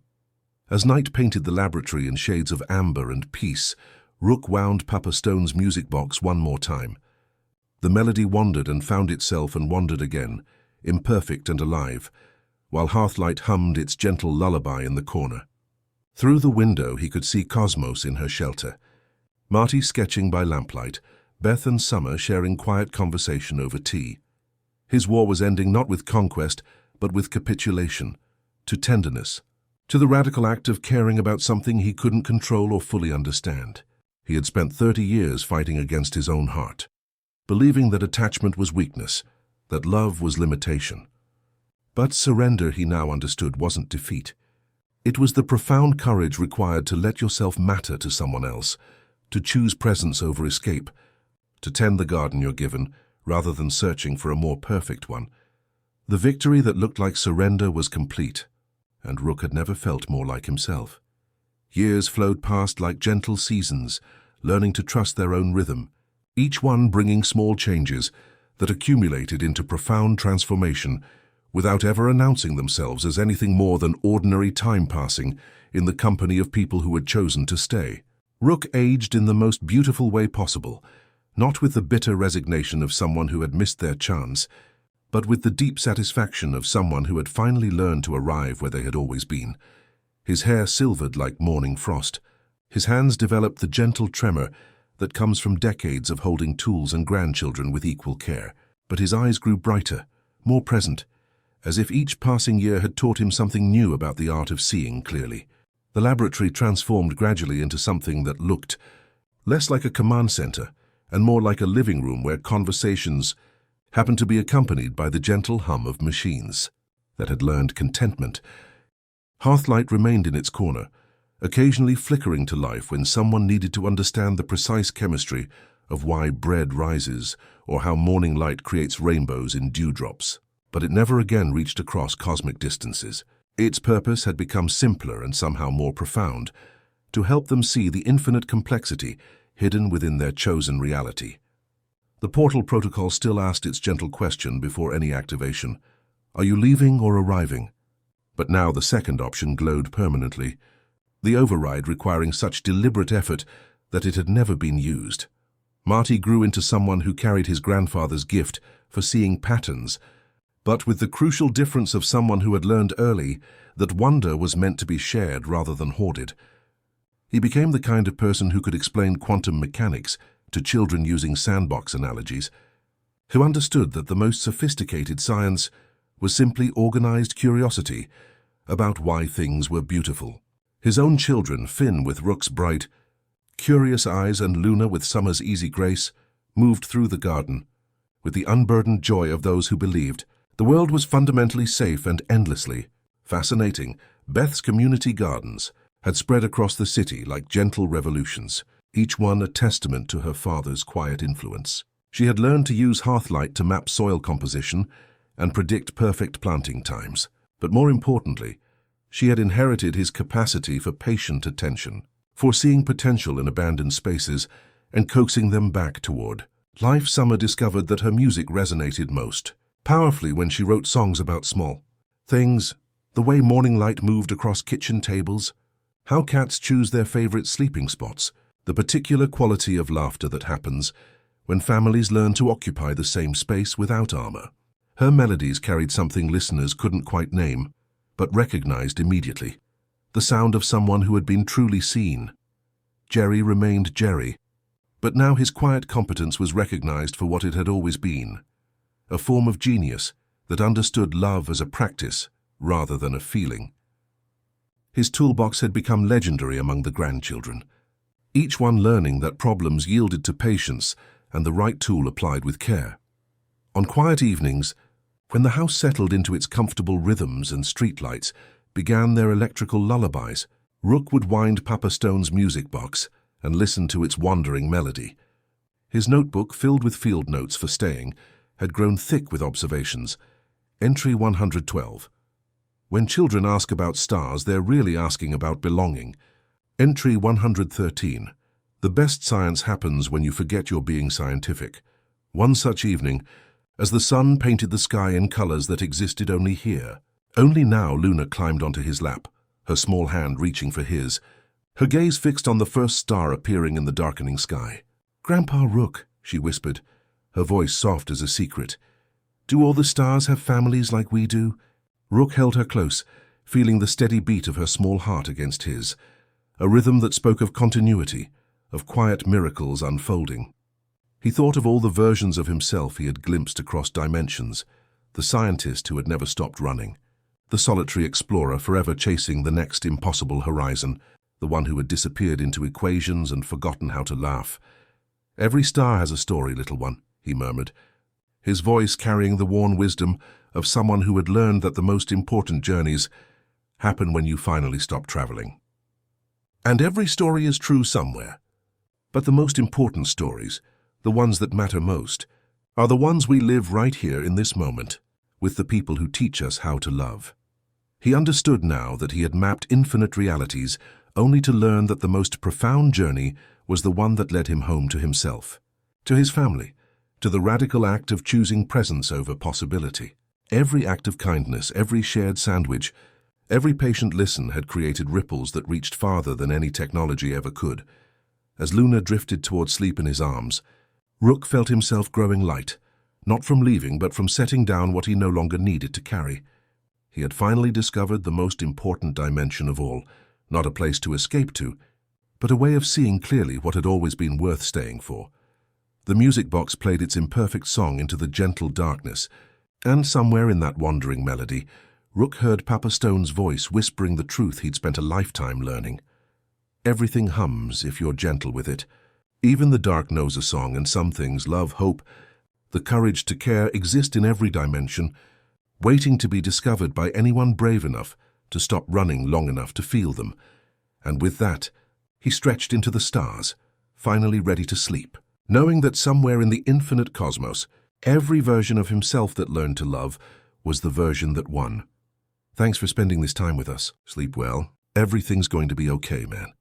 As night painted the laboratory in shades of amber and peace, Rook wound Papa Stone's music box one more time. The melody wandered and found itself and wandered again, imperfect and alive, while Hearthlight hummed its gentle lullaby in the corner. Through the window he could see Cosmos in her shelter, Marty sketching by lamplight, Beth and Summer sharing quiet conversation over tea. His war was ending not with conquest, but with capitulation, to tenderness, to the radical act of caring about something he couldn't control or fully understand. He had spent 30 years fighting against his own heart, believing that attachment was weakness, that love was limitation. But surrender, he now understood, wasn't defeat. It was the profound courage required to let yourself matter to someone else, to choose presence over escape, to tend the garden you're given, rather than searching for a more perfect one. The victory that looked like surrender was complete, and Rook had never felt more like himself. Years flowed past like gentle seasons, learning to trust their own rhythm, each one bringing small changes that accumulated into profound transformation without ever announcing themselves as anything more than ordinary time passing in the company of people who had chosen to stay. Rook aged in the most beautiful way possible, not with the bitter resignation of someone who had missed their chance, but with the deep satisfaction of someone who had finally learned to arrive where they had always been. His hair silvered like morning frost. His hands developed the gentle tremor that comes from decades of holding tools and grandchildren with equal care. But his eyes grew brighter, more present, as if each passing year had taught him something new about the art of seeing clearly. The laboratory transformed gradually into something that looked less like a command center and more like a living room where conversations happened to be accompanied by the gentle hum of machines that had learned contentment. Hearthlight remained in its corner, occasionally flickering to life when someone needed to understand the precise chemistry of why bread rises or how morning light creates rainbows in dewdrops. But it never again reached across cosmic distances. Its purpose had become simpler and somehow more profound, to help them see the infinite complexity hidden within their chosen reality. The portal protocol still asked its gentle question before any activation: "Are you leaving or arriving?" But now the second option glowed permanently, the override requiring such deliberate effort that it had never been used. Marty grew into someone who carried his grandfather's gift for seeing patterns, but with the crucial difference of someone who had learned early that wonder was meant to be shared rather than hoarded. He became the kind of person who could explain quantum mechanics to children using sandbox analogies, who understood that the most sophisticated science was simply organized curiosity about why things were beautiful. His own children, Finn with Rook's bright, curious eyes and Luna with Summer's easy grace, moved through the garden with the unburdened joy of those who believed the world was fundamentally safe and endlessly fascinating, Beth's community gardens had spread across the city like gentle revolutions, each one a testament to her father's quiet influence. She had learned to use hearthlight to map soil composition and predict perfect planting times. But more importantly, she had inherited his capacity for patient attention, foreseeing potential in abandoned spaces and coaxing them back toward life. Summer discovered that her music resonated most powerfully when she wrote songs about small things, the way morning light moved across kitchen tables, how cats choose their favorite sleeping spots, the particular quality of laughter that happens when families learn to occupy the same space without armor. Her melodies carried something listeners couldn't quite name, but recognized immediately. The sound of someone who had been truly seen. Jerry remained Jerry, but now his quiet competence was recognized for what it had always been, a form of genius that understood love as a practice rather than a feeling. His toolbox had become legendary among the grandchildren, each one learning that problems yielded to patience and the right tool applied with care. On quiet evenings, when the house settled into its comfortable rhythms and streetlights began their electrical lullabies, Rook would wind Papa Stone's music box and listen to its wandering melody. His notebook, filled with field notes for staying, had grown thick with observations. Entry 112. When children ask about stars, they're really asking about belonging. Entry 113. The best science happens when you forget you're being scientific. One such evening, as the sun painted the sky in colors that existed only here. Only now Luna climbed onto his lap, her small hand reaching for his, her gaze fixed on the first star appearing in the darkening sky. "Grandpa Rook," she whispered, her voice soft as a secret. "Do all the stars have families like we do?" Rook held her close, feeling the steady beat of her small heart against his, a rhythm that spoke of continuity, of quiet miracles unfolding. He thought of all the versions of himself he had glimpsed across dimensions, the scientist who had never stopped running, the solitary explorer forever chasing the next impossible horizon, the one who had disappeared into equations and forgotten how to laugh. "Every star has a story, little one," he murmured, his voice carrying the worn wisdom of someone who had learned that the most important journeys happen when you finally stop traveling. And every story is true somewhere. But the most important stories, the ones that matter most, are the ones we live right here in this moment, with the people who teach us how to love. He understood now that he had mapped infinite realities only to learn that the most profound journey was the one that led him home to himself, to his family, to the radical act of choosing presence over possibility. Every act of kindness, every shared sandwich, every patient listen had created ripples that reached farther than any technology ever could. As Luna drifted toward sleep in his arms, Rook felt himself growing light, not from leaving but from setting down what he no longer needed to carry. He had finally discovered the most important dimension of all, not a place to escape to, but a way of seeing clearly what had always been worth staying for. The music box played its imperfect song into the gentle darkness, and somewhere in that wandering melody, Rook heard Papa Stone's voice whispering the truth he'd spent a lifetime learning. Everything hums if you're gentle with it. Even the dark knows a song, and some things, love, hope, the courage to care, exist in every dimension, waiting to be discovered by anyone brave enough to stop running long enough to feel them. And with that, he stretched into the stars, finally ready to sleep, knowing that somewhere in the infinite cosmos, every version of himself that learned to love was the version that won. Thanks for spending this time with us. Sleep well. Everything's going to be okay, man.